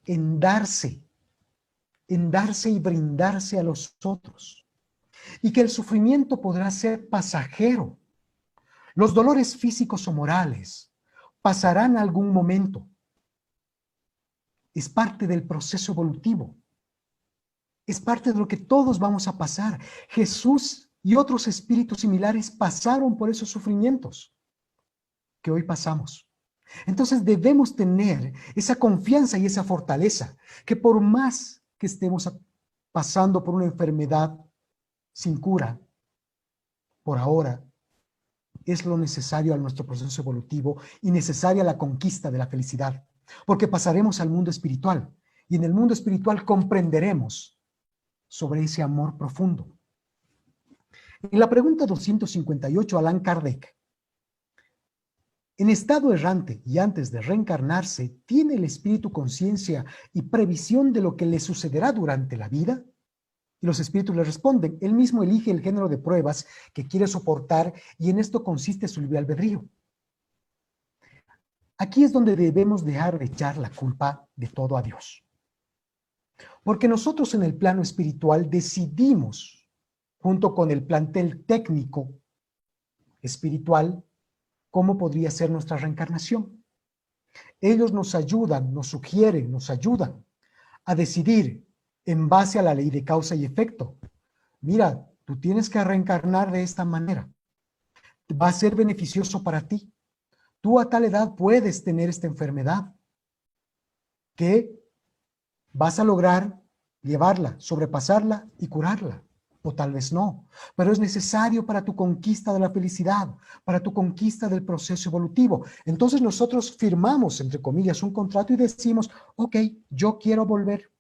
en darse y brindarse a los otros. Y que el sufrimiento podrá ser pasajero. Los dolores físicos o morales pasarán algún momento. Es parte del proceso evolutivo. Es parte de lo que todos vamos a pasar. Jesús y otros espíritus similares pasaron por esos sufrimientos que hoy pasamos. Entonces debemos tener esa confianza y esa fortaleza, que por más que estemos pasando por una enfermedad sin cura, por ahora, es lo necesario a nuestro proceso evolutivo y necesaria la conquista de la felicidad, porque pasaremos al mundo espiritual y en el mundo espiritual comprenderemos sobre ese amor profundo. En la pregunta 258, Allan Kardec: en estado errante y antes de reencarnarse, ¿tiene el espíritu conciencia y previsión de lo que le sucederá durante la vida? Y los espíritus le responden: él mismo elige el género de pruebas que quiere soportar y en esto consiste su libre albedrío. Aquí es donde debemos dejar de echar la culpa de todo a Dios. Porque nosotros en el plano espiritual decidimos, junto con el plantel técnico espiritual, cómo podría ser nuestra reencarnación. Ellos nos ayudan, nos sugieren, nos ayudan a decidir en base a la ley de causa y efecto. Mira, tú tienes que reencarnar de esta manera. Va a ser beneficioso para ti. Tú a tal edad puedes tener esta enfermedad que vas a lograr llevarla, sobrepasarla y curarla. O tal vez no, pero es necesario para tu conquista de la felicidad, para tu conquista del proceso evolutivo. Entonces nosotros firmamos, entre comillas, un contrato y decimos: ok, yo quiero volver.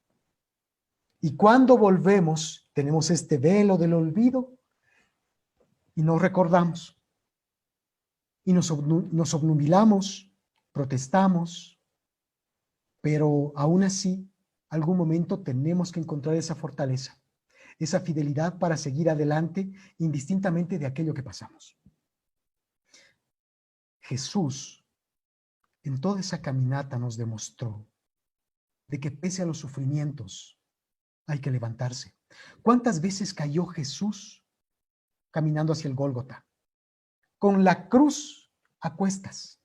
Y cuando volvemos, tenemos este velo del olvido y no recordamos. Y nos obnubilamos, protestamos, pero aún así, algún momento tenemos que encontrar esa fortaleza, esa fidelidad para seguir adelante indistintamente de aquello que pasamos. Jesús, en toda esa caminata, nos demostró de que pese a los sufrimientos, hay que levantarse. ¿Cuántas veces cayó Jesús caminando hacia el Gólgota? Con la cruz a cuestas.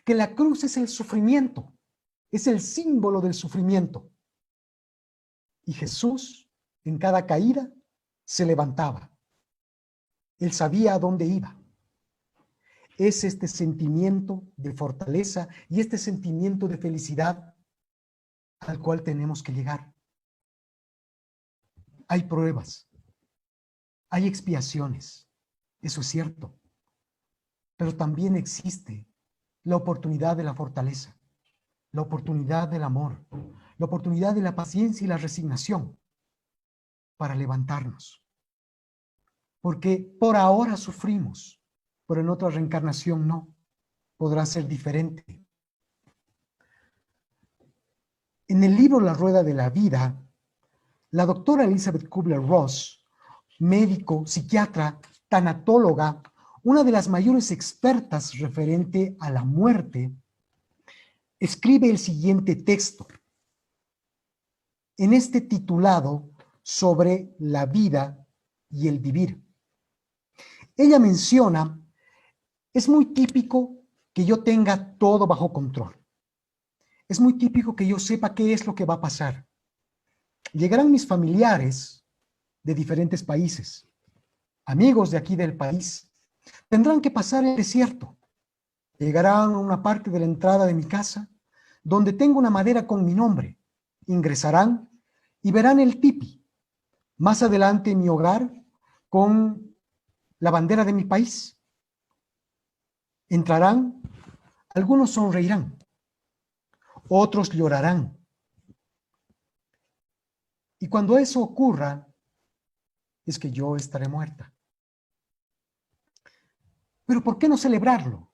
Que la cruz es el sufrimiento, es el símbolo del sufrimiento. Y Jesús, en cada caída, se levantaba. Él sabía a dónde iba. Es este sentimiento de fortaleza y este sentimiento de felicidad al cual tenemos que llegar. Hay pruebas, hay expiaciones, eso es cierto, pero también existe la oportunidad de la fortaleza, la oportunidad del amor, la oportunidad de la paciencia y la resignación para levantarnos. Porque por ahora sufrimos, pero en otra reencarnación no, podrá ser diferente. En el libro La Rueda de la Vida, la doctora Elizabeth Kubler-Ross, médico, psiquiatra, tanatóloga, una de las mayores expertas referente a la muerte, escribe el siguiente texto, en este titulado sobre la vida y el vivir. Ella menciona: es muy típico que yo tenga todo bajo control. Es muy típico que yo sepa qué es lo que va a pasar. Llegarán mis familiares de diferentes países, amigos de aquí del país. Tendrán que pasar el desierto. Llegarán a una parte de la entrada de mi casa donde tengo una madera con mi nombre. Ingresarán y verán el tipi. Más adelante mi hogar con la bandera de mi país. Entrarán, algunos sonreirán, otros llorarán. Y cuando eso ocurra, es que yo estaré muerta. Pero ¿por qué no celebrarlo?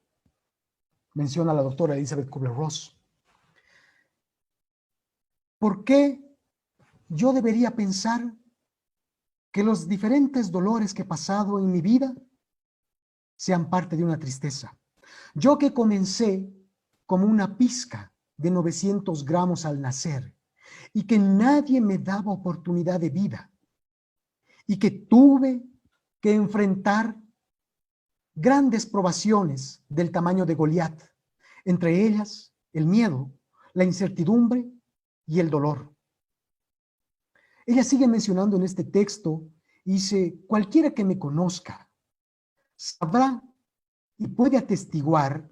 menciona la doctora Elizabeth Kubler-Ross. ¿Por qué yo debería pensar que los diferentes dolores que he pasado en mi vida sean parte de una tristeza? Yo que comencé como una pizca de 900 gramos al nacer y que nadie me daba oportunidad de vida y que tuve que enfrentar grandes probaciones del tamaño de Goliat, entre ellas el miedo, la incertidumbre y el dolor. Ella sigue mencionando en este texto y dice: cualquiera que me conozca sabrá y puede atestiguar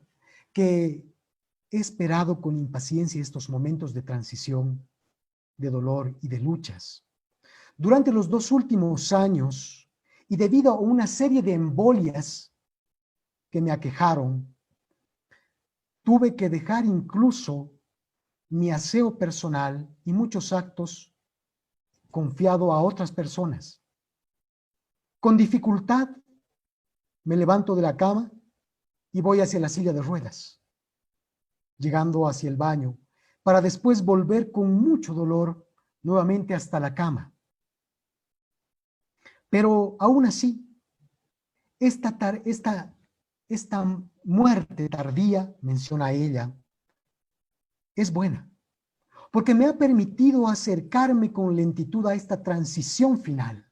que he esperado con impaciencia estos momentos de transición, de dolor y de luchas. Durante los 2 últimos años, y debido a una serie de embolias que me aquejaron, tuve que dejar incluso mi aseo personal y muchos actos confiado a otras personas. Con dificultad me levanto de la cama y voy hacia la silla de ruedas, llegando hacia el baño, para después volver con mucho dolor nuevamente hasta la cama. Pero aún así, esta muerte tardía, menciona ella, es buena, porque me ha permitido acercarme con lentitud a esta transición final.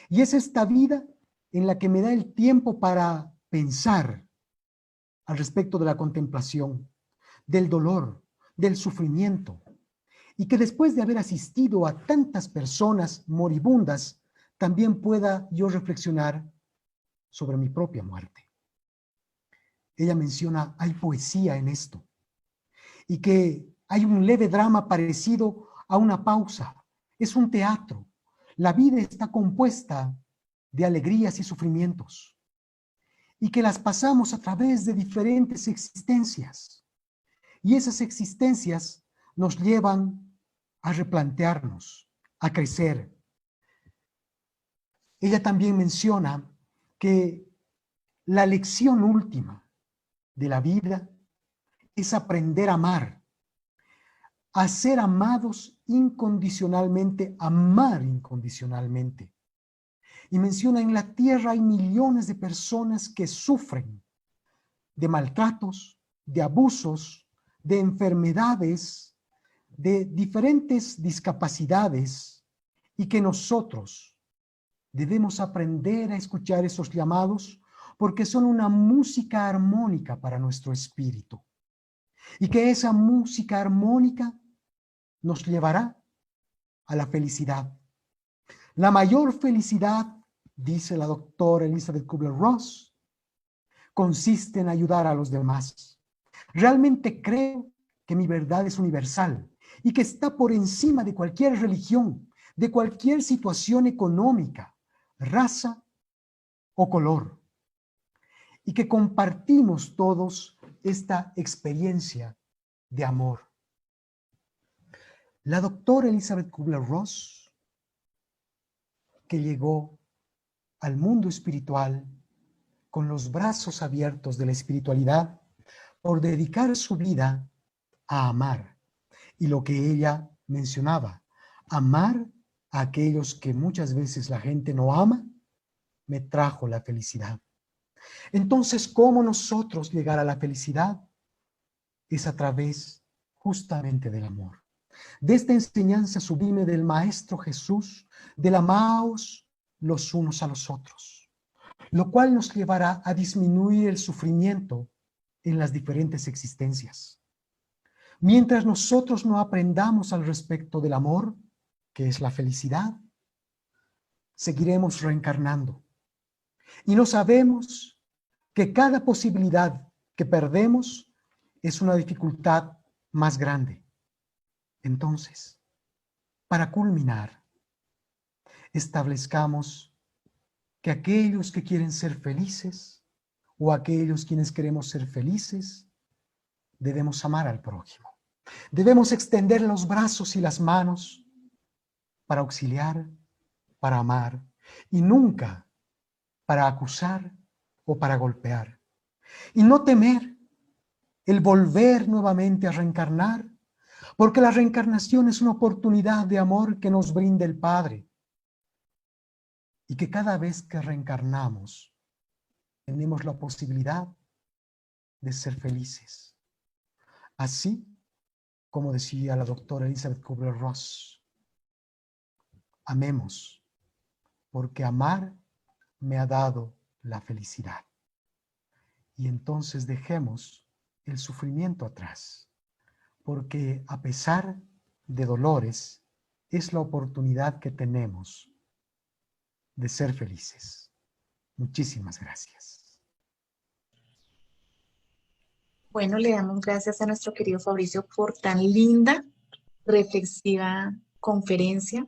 Y es esta vida en la que me da el tiempo para pensar al respecto de la contemplación, del dolor, del sufrimiento, y que después de haber asistido a tantas personas moribundas, también pueda yo reflexionar sobre mi propia muerte. Ella menciona, hay poesía en esto, y que hay un leve drama parecido a una pausa. Es un teatro. La vida está compuesta de alegrías y sufrimientos, y que las pasamos a través de diferentes existencias. Y esas existencias nos llevan a replantearnos, a crecer. Ella también menciona que la lección última de la vida es aprender a amar, a ser amados incondicionalmente, amar incondicionalmente. Y menciona, en la tierra hay millones de personas que sufren de maltratos, de abusos, de enfermedades, de diferentes discapacidades, y que nosotros debemos aprender a escuchar esos llamados porque son una música armónica para nuestro espíritu. Y que esa música armónica nos llevará a la felicidad. La mayor felicidad, dice la doctora Elizabeth Kubler-Ross, consiste en ayudar a los demás. Realmente creo que mi verdad es universal y que está por encima de cualquier religión, de cualquier situación económica, raza o color. Y que compartimos todos esta experiencia de amor. La doctora Elizabeth Kubler-Ross, que llegó al mundo espiritual con los brazos abiertos de la espiritualidad por dedicar su vida a amar. Y lo que ella mencionaba, amar a aquellos que muchas veces la gente no ama, me trajo la felicidad. Entonces, ¿cómo nosotros llegar a la felicidad? Es a través justamente del amor. De esta enseñanza sublime del Maestro Jesús, del amaos los unos a los otros, lo cual nos llevará a disminuir el sufrimiento en las diferentes existencias. Mientras nosotros no aprendamos al respecto del amor, que es la felicidad, seguiremos reencarnando. Y no sabemos que cada posibilidad que perdemos es una dificultad más grande. Entonces, para culminar, establezcamos que aquellos que quieren ser felices o aquellos quienes queremos ser felices, debemos amar al prójimo. Debemos extender los brazos y las manos para auxiliar, para amar, y nunca para acusar o para golpear. Y no temer el volver nuevamente a reencarnar, porque la reencarnación es una oportunidad de amor que nos brinda el Padre, y que cada vez que reencarnamos tenemos la posibilidad de ser felices. Así como decía la doctora Elizabeth Kubler-Ross, amemos, porque amar me ha dado la felicidad. Y entonces dejemos el sufrimiento atrás, porque a pesar de dolores, es la oportunidad que tenemos de ser felices. Muchísimas gracias. Bueno, le damos gracias a nuestro querido Fabricio por tan linda, reflexiva conferencia.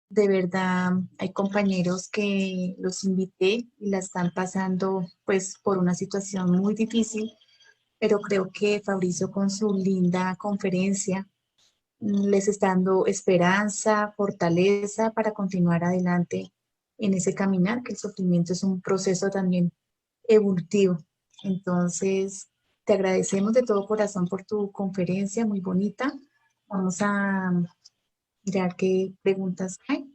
De verdad, hay compañeros que los invité y la están pasando pues por una situación muy difícil, pero creo que Fabricio con su linda conferencia les está dando esperanza, fortaleza para continuar adelante en ese caminar, que el sufrimiento es un proceso también evolutivo. Entonces, te agradecemos de todo corazón por tu conferencia, muy bonita. Vamos a mirar qué preguntas hay.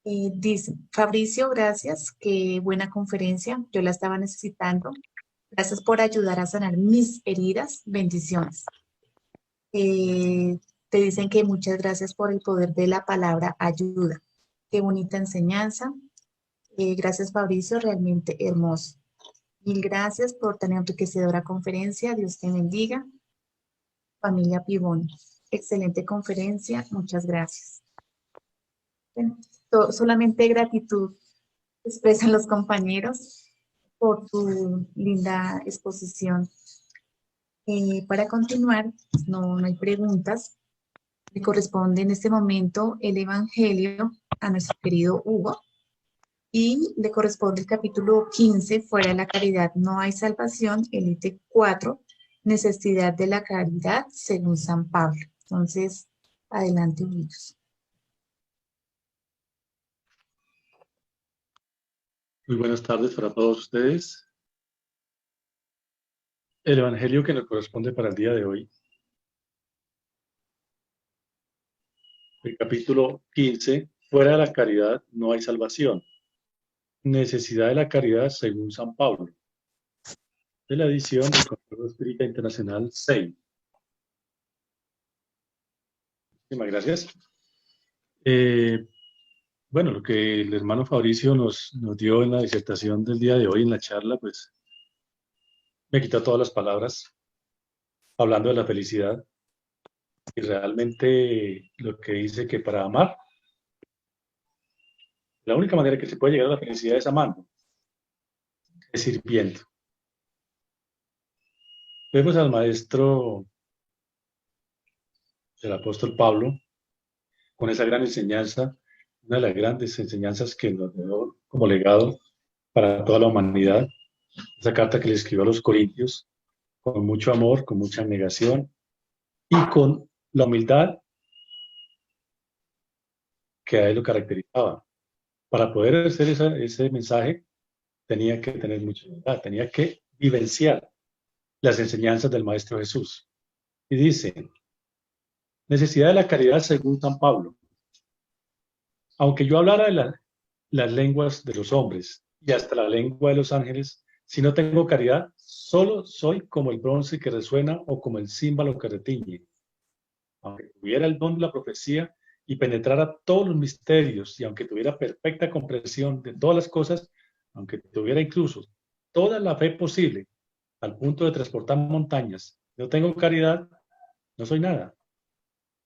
Dice, Fabricio, gracias, qué buena conferencia, yo la estaba necesitando. Gracias por ayudar a sanar mis heridas, bendiciones. Eh, Te dicen que muchas gracias por el poder de la palabra ayuda. Qué bonita enseñanza. Gracias, Fabricio, realmente hermoso. Mil gracias por tan enriquecedora conferencia. Dios te bendiga. Familia Pibón, excelente conferencia. Muchas gracias. Bueno, solamente gratitud expresan los compañeros por tu linda exposición. Para continuar, no hay preguntas. Le corresponde en este momento el Evangelio a nuestro querido Hugo y le corresponde el capítulo 15, fuera de la caridad no hay salvación, el ítem 4, necesidad de la caridad según San Pablo. Entonces, adelante, unidos. Muy buenas tardes para todos ustedes. El Evangelio que nos corresponde para el día de hoy, el capítulo 15, fuera de la caridad no hay salvación. Necesidad de la caridad según San Pablo, de la edición del Consejo Espírita Internacional 6. Muchísimas gracias. Bueno, lo que el hermano Fabricio nos dio en la disertación del día de hoy, en la charla, pues me quita todas las palabras, hablando de la felicidad. Y realmente lo que dice que para amar, la única manera que se puede llegar a la felicidad es amando, es sirviendo. Vemos al maestro del apóstol Pablo con esa gran enseñanza, una de las grandes enseñanzas que nos dio como legado para toda la humanidad, esa carta que le escribió a los Corintios, con mucho amor, con mucha abnegación y con la humildad que a él lo caracterizaba. Para poder hacer ese mensaje tenía que tener mucha humildad, tenía que vivenciar las enseñanzas del Maestro Jesús. Y dice, necesidad de la caridad según San Pablo. Aunque yo hablara de las lenguas de los hombres y hasta la lengua de los ángeles, si no tengo caridad, solo soy como el bronce que resuena o como el címbalo que retiñe. Aunque tuviera el don de la profecía y penetrara todos los misterios, y aunque tuviera perfecta comprensión de todas las cosas, aunque tuviera incluso toda la fe posible, al punto de transportar montañas, no tengo caridad, no soy nada.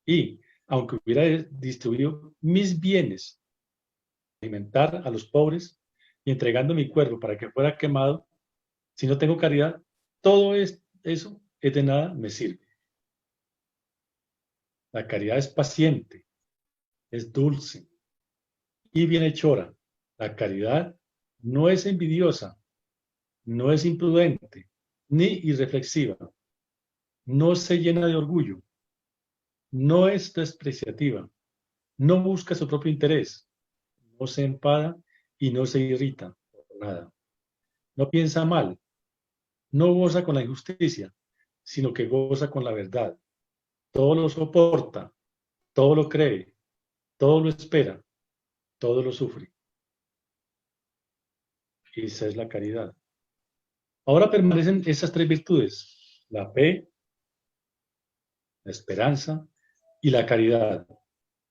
Y aunque hubiera distribuido mis bienes, alimentar a los pobres y entregando mi cuerpo para que fuera quemado, si no tengo caridad, todo eso es de nada me sirve. La caridad es paciente, es dulce y bienhechora. La caridad no es envidiosa, no es imprudente, ni irreflexiva. No se llena de orgullo, no es despreciativa, no busca su propio interés, no se enfada y no se irrita por nada. No piensa mal, no goza con la injusticia, sino que goza con la verdad. Todo lo soporta, todo lo cree, todo lo espera, todo lo sufre. Esa es la caridad. Ahora permanecen esas tres virtudes: la fe, la esperanza y la caridad.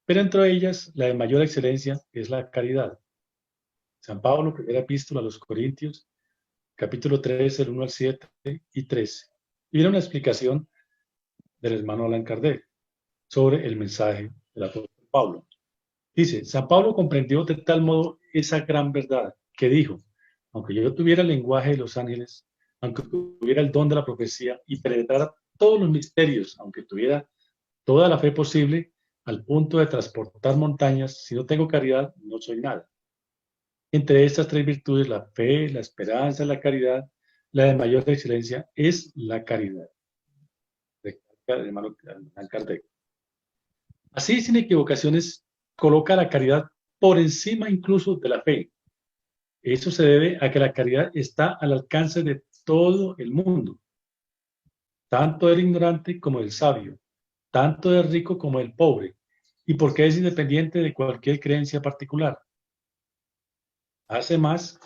Pero entre ellas, la de mayor excelencia es la caridad. San Pablo, primera epístola a los Corintios, capítulo 3, el 1 al 7 y 13. Y era una explicación del hermano Allan Kardec sobre el mensaje del apóstol Pablo. Dice, San Pablo comprendió de tal modo esa gran verdad que dijo, aunque yo tuviera el lenguaje de los ángeles, aunque tuviera el don de la profecía y penetrara todos los misterios, aunque tuviera toda la fe posible, al punto de transportar montañas, si no tengo caridad, no soy nada. Entre estas tres virtudes, la fe, la esperanza y la caridad, la de mayor excelencia es la caridad. Recalca el hermano Allan Kardec. Así, sin equivocaciones, coloca la caridad por encima incluso de la fe. Eso se debe a que la caridad está al alcance de todo el mundo, tanto del ignorante como del sabio, tanto del rico como del pobre, y porque es independiente de cualquier creencia particular. Hace más,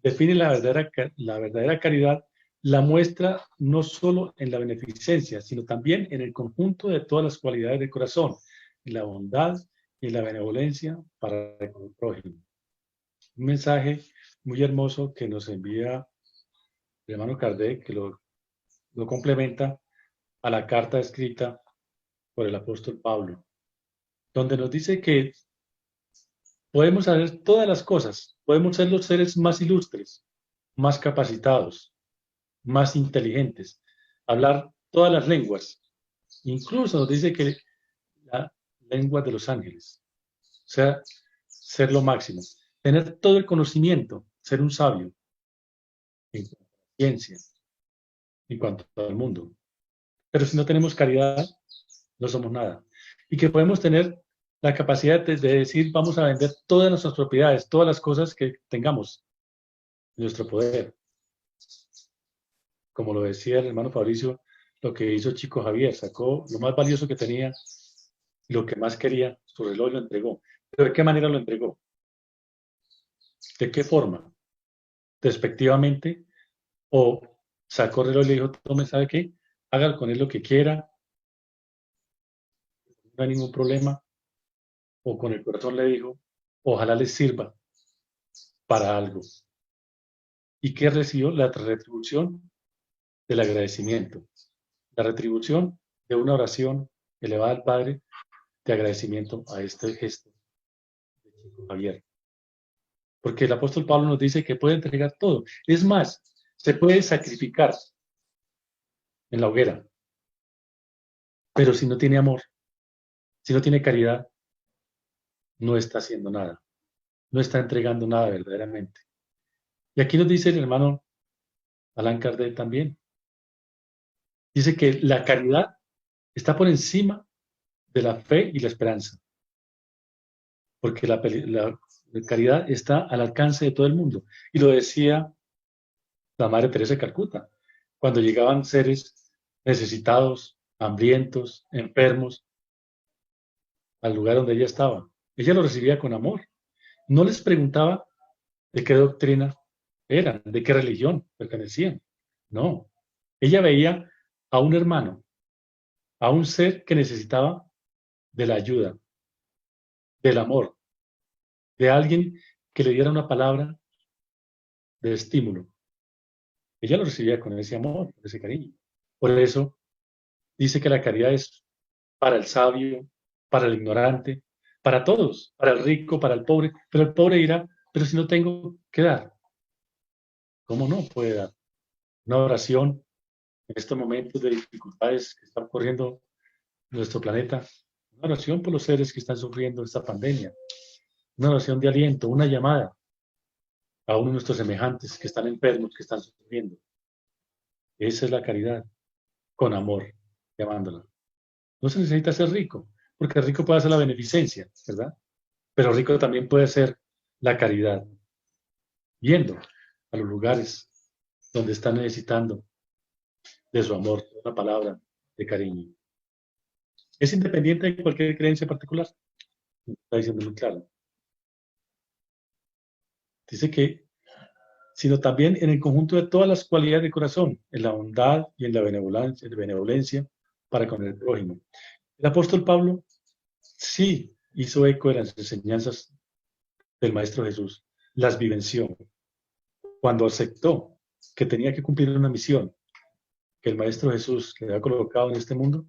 define la verdadera caridad, la muestra no solo en la beneficencia, sino también en el conjunto de todas las cualidades del corazón, en la bondad y en la benevolencia para el prójimo. Un mensaje muy hermoso que nos envía el hermano Kardec, que lo complementa a la carta escrita por el apóstol Pablo, donde nos dice que podemos hacer todas las cosas, podemos ser los seres más ilustres, más capacitados, más inteligentes, hablar todas las lenguas, incluso nos dice que la lengua de los ángeles, o sea, ser lo máximo, tener todo el conocimiento, ser un sabio en cuanto a la ciencia, en cuanto al mundo. Pero si no tenemos caridad, no somos nada. Y que podemos tener la capacidad de decir, vamos a vender todas nuestras propiedades, todas las cosas que tengamos en nuestro poder. Como lo decía el hermano Fabricio, lo que hizo Chico Javier, sacó lo más valioso que tenía y lo que más quería, su reloj lo entregó. ¿Pero de qué manera lo entregó? ¿De qué forma? ¿Despectivamente? ¿O sacó el reloj y le dijo, tome, ¿sabe qué? Haga con él lo que quiera, no hay ningún problema? ¿O con el corazón le dijo, ojalá les sirva para algo? ¿Y qué recibió? La retribución del agradecimiento. La retribución de una oración elevada al Padre de agradecimiento a este gesto de Chico Javier. Porque el apóstol Pablo nos dice que puede entregar todo. Es más, se puede sacrificar en la hoguera. Pero si no tiene amor, si no tiene caridad, no está haciendo nada. No está entregando nada verdaderamente. Y aquí nos dice el hermano Allan Kardec también. Dice que la caridad está por encima de la fe y la esperanza. Porque la caridad está al alcance de todo el mundo. Y lo decía la Madre Teresa de Calcuta, cuando llegaban seres necesitados, hambrientos, enfermos, al lugar donde ella estaba. Ella lo recibía con amor. No les preguntaba de qué doctrina eran, de qué religión pertenecían. No. Ella veía a un hermano, a un ser que necesitaba de la ayuda, del amor, de alguien que le diera una palabra de estímulo. Ella lo recibía con ese amor, con ese cariño. Por eso dice que la caridad es para el sabio, para el ignorante, para todos, para el rico, para el pobre. Pero el pobre dirá, pero si no tengo que dar, ¿cómo no puede dar? Una oración en estos momentos de dificultades que está ocurriendo en nuestro planeta, una oración por los seres que están sufriendo esta pandemia, una oración de aliento, una llamada a uno de nuestros semejantes que están enfermos, que están sufriendo. Esa es la caridad, con amor, llamándola. No se necesita ser rico, porque rico puede ser la beneficencia, ¿verdad? Pero rico también puede ser la caridad, yendo a los lugares donde están necesitando de su amor, una palabra de cariño. Es independiente de cualquier creencia particular. Está diciendo muy claro. Dice que, sino también en el conjunto de todas las cualidades del corazón, en la bondad y en la benevolencia para con el prójimo. El apóstol Pablo sí hizo eco de las enseñanzas del Maestro Jesús, las vivenció. Cuando aceptó que tenía que cumplir una misión que el Maestro Jesús le había colocado en este mundo,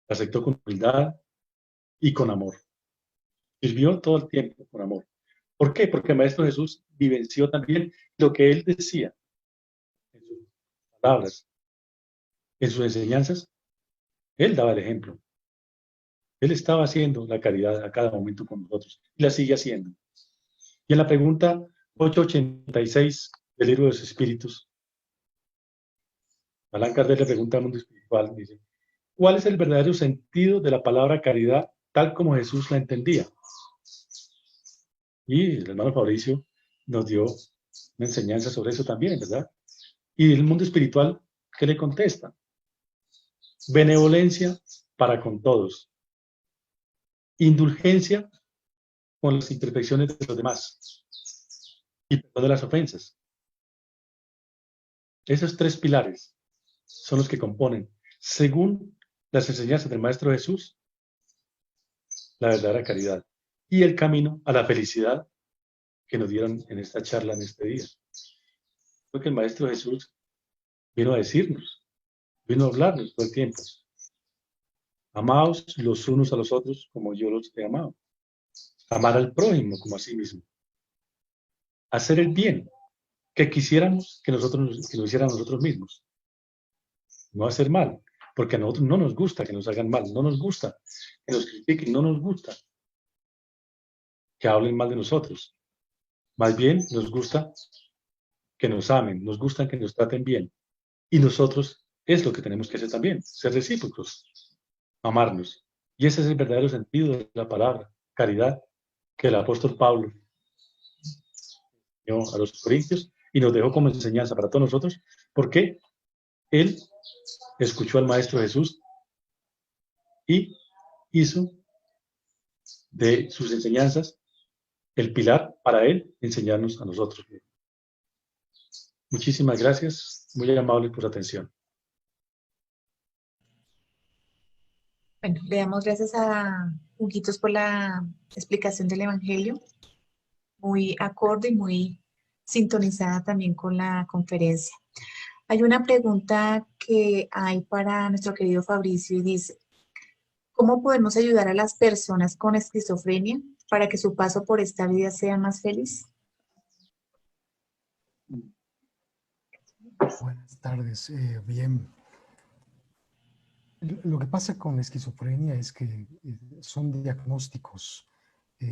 la aceptó con humildad y con amor. Sirvió todo el tiempo con amor. ¿Por qué? Porque el Maestro Jesús vivenció también lo que él decía en sus palabras, en sus enseñanzas. Él daba el ejemplo. Él estaba haciendo la caridad a cada momento con nosotros y la sigue haciendo. Y en la pregunta 886 del libro de los Espíritus, Allan Kardec le pregunta al mundo espiritual, dice, ¿cuál es el verdadero sentido de la palabra caridad tal como Jesús la entendía? Y el hermano Fabricio nos dio una enseñanza sobre eso también, ¿verdad? Y el mundo espiritual, ¿qué le contesta? Benevolencia para con todos. Indulgencia con las imperfecciones de los demás. Y perdón de las ofensas. Esos tres pilares son los que componen, según las enseñanzas del Maestro Jesús, la verdadera caridad y el camino a la felicidad que nos dieron en esta charla, en este día. Porque el Maestro Jesús vino a decirnos, vino a hablarnos todo el tiempo. Amaos los unos a los otros como yo los he amado. Amar al prójimo como a sí mismo. Hacer el bien que quisiéramos que lo hicieran nosotros mismos. No hacer mal, porque a nosotros no nos gusta que nos hagan mal, no nos gusta que nos critiquen, no nos gusta que hablen mal de nosotros. Más bien nos gusta que nos amen, nos gusta que nos traten bien. Y nosotros es lo que tenemos que hacer también, ser recíprocos, amarnos. Y ese es el verdadero sentido de la palabra, caridad, que el apóstol Pablo dio a los corintios y nos dejó como enseñanza para todos nosotros, porque él escuchó al Maestro Jesús y hizo de sus enseñanzas el pilar para él enseñarnos a nosotros. Muchísimas gracias, muy amable por su atención. Bueno, le damos gracias a Huguitos por la explicación del Evangelio, muy acorde y muy sintonizada también con la conferencia. Hay una pregunta que hay para nuestro querido Fabricio y dice, ¿cómo podemos ayudar a las personas con esquizofrenia para que su paso por esta vida sea más feliz? Buenas tardes. Bien. Lo que pasa con la esquizofrenia es que son diagnósticos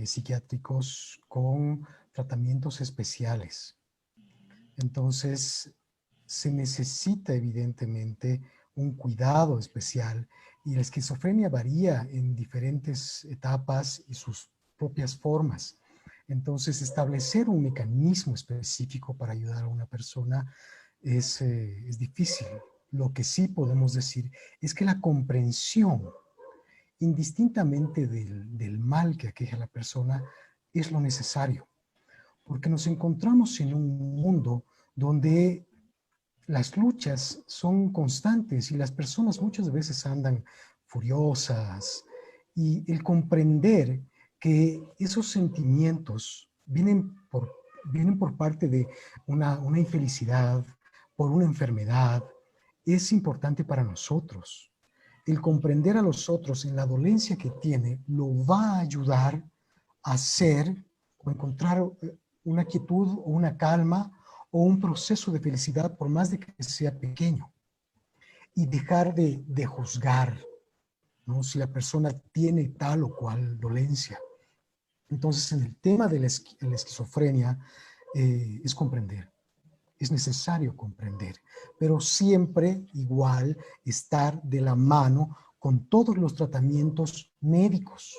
psiquiátricos con tratamientos especiales. Entonces, se necesita evidentemente un cuidado especial y la esquizofrenia varía en diferentes etapas y sus propias formas. Entonces, establecer un mecanismo específico para ayudar a una persona es difícil. Lo que sí podemos decir es que la comprensión, indistintamente del mal que aqueja a la persona, es lo necesario. Porque nos encontramos en un mundo donde las luchas son constantes y las personas muchas veces andan furiosas. Y el comprender que esos sentimientos vienen por parte de una infelicidad, por una enfermedad, es importante para nosotros. El comprender a los otros en la dolencia que tiene lo va a ayudar a hacer o encontrar una quietud o una calma o un proceso de felicidad por más de que sea pequeño. Y dejar de juzgar, ¿no? Si la persona tiene tal o cual dolencia. Entonces, en el tema de la esquizofrenia es comprender. Es necesario comprender, pero siempre igual estar de la mano con todos los tratamientos médicos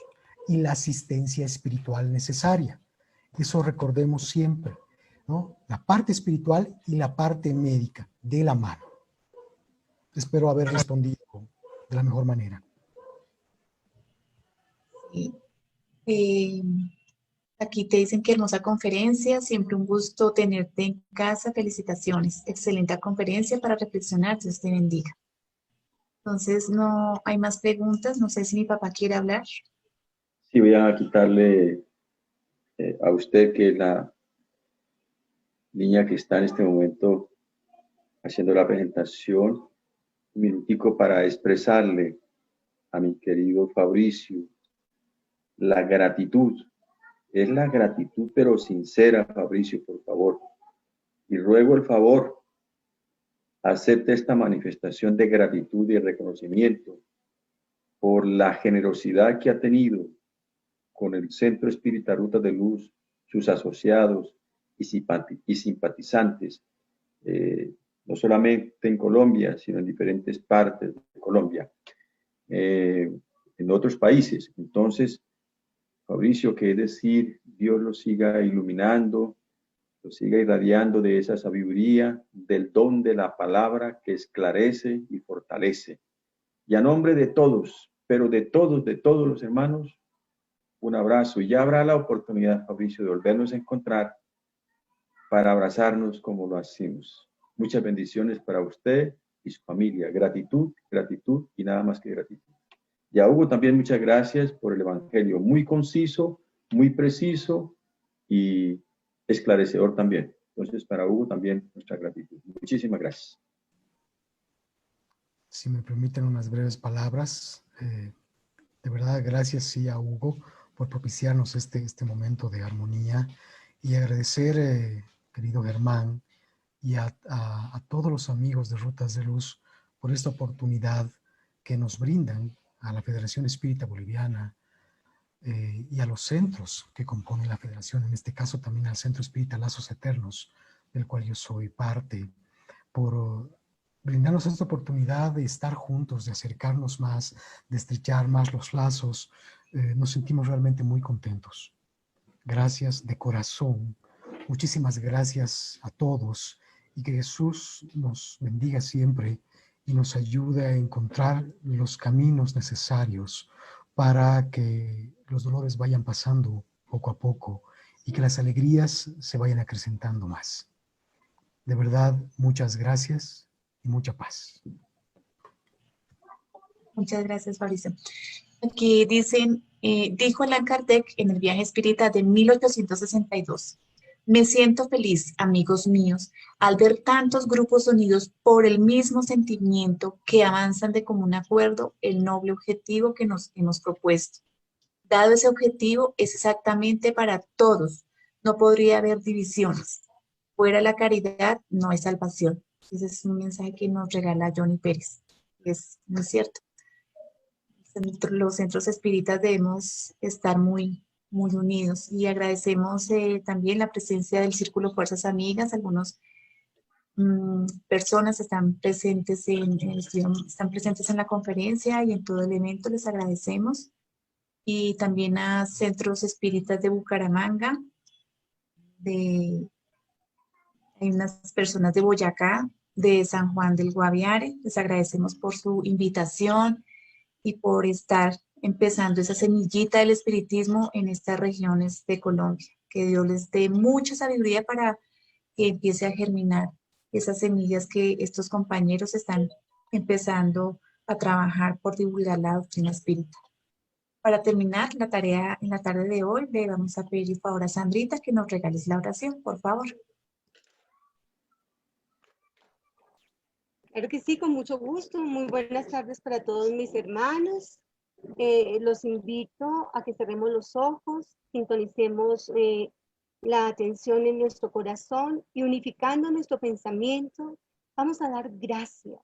y la asistencia espiritual necesaria. Eso recordemos siempre, ¿no? La parte espiritual y la parte médica de la mano. Espero haber respondido de la mejor manera. Sí. Eh, Aquí te dicen que hermosa conferencia, siempre un gusto tenerte en casa, felicitaciones, excelente conferencia para reflexionar, Dios te bendiga. Entonces, no hay más preguntas, no sé si mi papá quiere hablar. Sí, voy a quitarle a usted, que es la niña que está en este momento haciendo la presentación, un minutico para expresarle a mi querido Fabricio la gratitud. Es la gratitud, pero sincera, Fabricio, por favor. Y ruego el favor, acepte esta manifestación de gratitud y reconocimiento por la generosidad que ha tenido con el Centro Espírita Rutas de Luz, sus asociados y simpatizantes, no solamente en Colombia, sino en diferentes partes de Colombia, en otros países. Entonces, Fabricio, que es decir, Dios lo siga iluminando, lo siga irradiando de esa sabiduría, del don de la palabra que esclarece y fortalece. Y a nombre de todos, pero de todos los hermanos, un abrazo. Y ya habrá la oportunidad, Fabricio, de volvernos a encontrar para abrazarnos como lo hacemos. Muchas bendiciones para usted y su familia. Gratitud, gratitud y nada más que gratitud. Y a Hugo también muchas gracias por el evangelio. Muy conciso, muy preciso y esclarecedor también. Entonces, para Hugo también nuestra gratitud. Muchísimas gracias. Si me permiten unas breves palabras, de verdad, gracias sí a Hugo por propiciarnos este momento de armonía y agradecer, querido Germán, y a todos los amigos de Rutas de Luz por esta oportunidad que nos brindan a la Federación Espírita Boliviana y a los centros que componen la Federación, en este caso también al Centro Espírita Lazos Eternos, del cual yo soy parte, por brindarnos esta oportunidad de estar juntos, de acercarnos más, de estrechar más los lazos. Nos sentimos realmente muy contentos. Gracias de corazón. Muchísimas gracias a todos y que Jesús nos bendiga siempre y nos ayude a encontrar los caminos necesarios para que los dolores vayan pasando poco a poco y que las alegrías se vayan acrecentando más. De verdad, muchas gracias y mucha paz. Muchas gracias, Fabricio. Aquí dicen, dijo Allan Kardec en el viaje espírita de 1862. Me siento feliz, amigos míos, al ver tantos grupos unidos por el mismo sentimiento que avanzan de común acuerdo el noble objetivo que nos hemos propuesto. Dado ese objetivo, es exactamente para todos. No podría haber divisiones. Fuera la caridad, no hay salvación. Ese es un mensaje que nos regala Johnny Pérez. Es muy cierto. Los centros espíritas debemos estar muy unidos y agradecemos también la presencia del Círculo Fuerzas Amigas. Algunas personas están presentes están presentes en la conferencia y en todo el evento. Les agradecemos. Y también a Centros Espíritas de Bucaramanga, hay unas personas de Boyacá, de San Juan del Guaviare. Les agradecemos por su invitación y por estar empezando esa semillita del espiritismo en estas regiones de Colombia. Que Dios les dé mucha sabiduría para que empiece a germinar esas semillas que estos compañeros están empezando a trabajar por divulgar la doctrina espírita. Para terminar la tarea en la tarde de hoy, le vamos a pedir por favor a Sandrita que nos regales la oración, por favor. Claro que sí, con mucho gusto. Muy buenas tardes para todos mis hermanos. Los invito a que cerremos los ojos, sintonicemos la atención en nuestro corazón y unificando nuestro pensamiento, vamos a dar gracias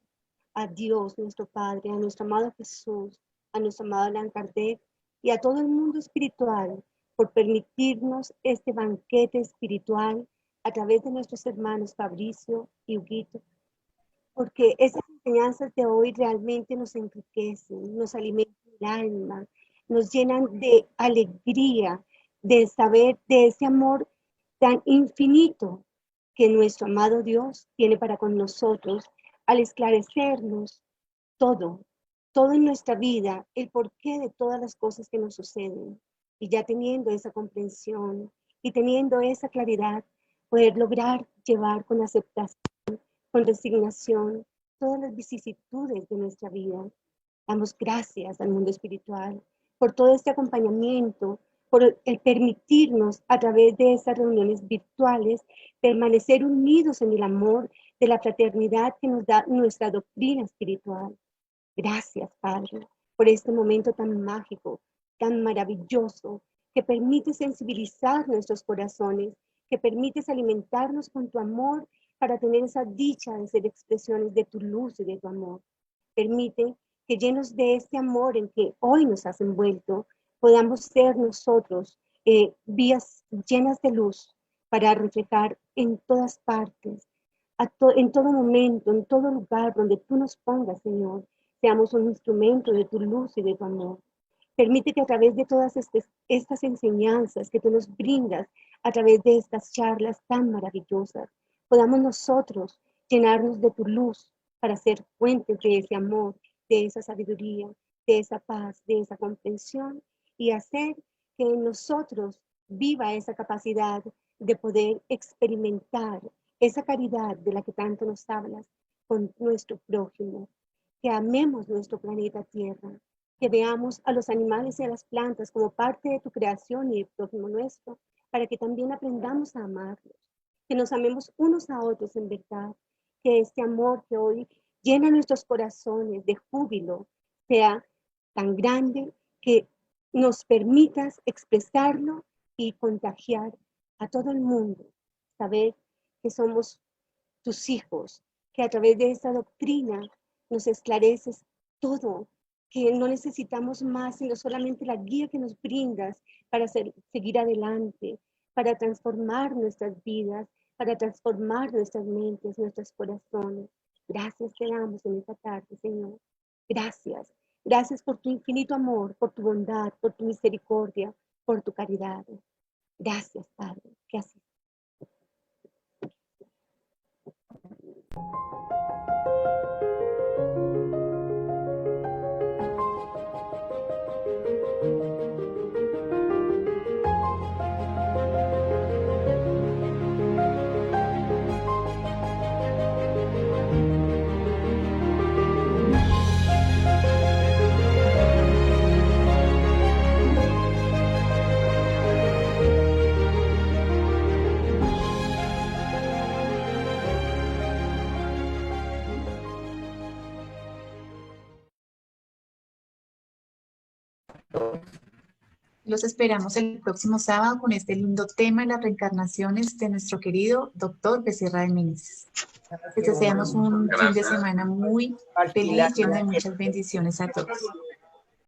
a Dios, nuestro Padre, a nuestro amado Jesús, a nuestro amado Allan Kardec y a todo el mundo espiritual por permitirnos este banquete espiritual a través de nuestros hermanos Fabricio y Huguito, porque esas enseñanzas de hoy realmente nos enriquecen, nos alimentan el alma, nos llenan de alegría, de saber de ese amor tan infinito que nuestro amado Dios tiene para con nosotros al esclarecernos todo en nuestra vida, el porqué de todas las cosas que nos suceden. Y ya teniendo esa comprensión y teniendo esa claridad, poder lograr llevar con aceptación, con resignación, todas las vicisitudes de nuestra vida. Damos gracias al mundo espiritual por todo este acompañamiento, por el permitirnos a través de esas reuniones virtuales permanecer unidos en el amor de la fraternidad que nos da nuestra doctrina espiritual. Gracias, Padre, por este momento tan mágico, tan maravilloso, que permites sensibilizar nuestros corazones, que permites alimentarnos con tu amor para tener esa dicha de ser expresiones de tu luz y de tu amor. Permite que llenos de este amor en que hoy nos has envuelto, podamos ser nosotros vías llenas de luz para reflejar en todas partes, en todo momento, en todo lugar donde tú nos pongas, Señor, seamos un instrumento de tu luz y de tu amor. Permite que a través de todas estas enseñanzas que tú nos brindas, a través de estas charlas tan maravillosas, podamos nosotros llenarnos de tu luz para ser fuentes de ese amor, de esa sabiduría, de esa paz, de esa comprensión y hacer que en nosotros viva esa capacidad de poder experimentar esa caridad de la que tanto nos hablas con nuestro prójimo, que amemos nuestro planeta Tierra, que veamos a los animales y a las plantas como parte de tu creación y el prójimo nuestro, para que también aprendamos a amarlos, que nos amemos unos a otros en verdad, que este amor que hoy llena nuestros corazones de júbilo sea tan grande que nos permitas expresarlo y contagiar a todo el mundo, saber que somos tus hijos, que a través de esta doctrina nos esclareces todo, que no necesitamos más, sino solamente la guía que nos brindas para seguir adelante, para transformar nuestras vidas, para transformar nuestras mentes, nuestros corazones. Gracias te damos en esta tarde, Señor. Gracias. Gracias por tu infinito amor, por tu bondad, por tu misericordia, por tu caridad. Gracias, Padre. Que así. Los esperamos el próximo sábado con este lindo tema de las reencarnaciones de nuestro querido doctor Becerra de Meneses. Les deseamos un fin de semana muy feliz, lleno de muchas bendiciones a todos.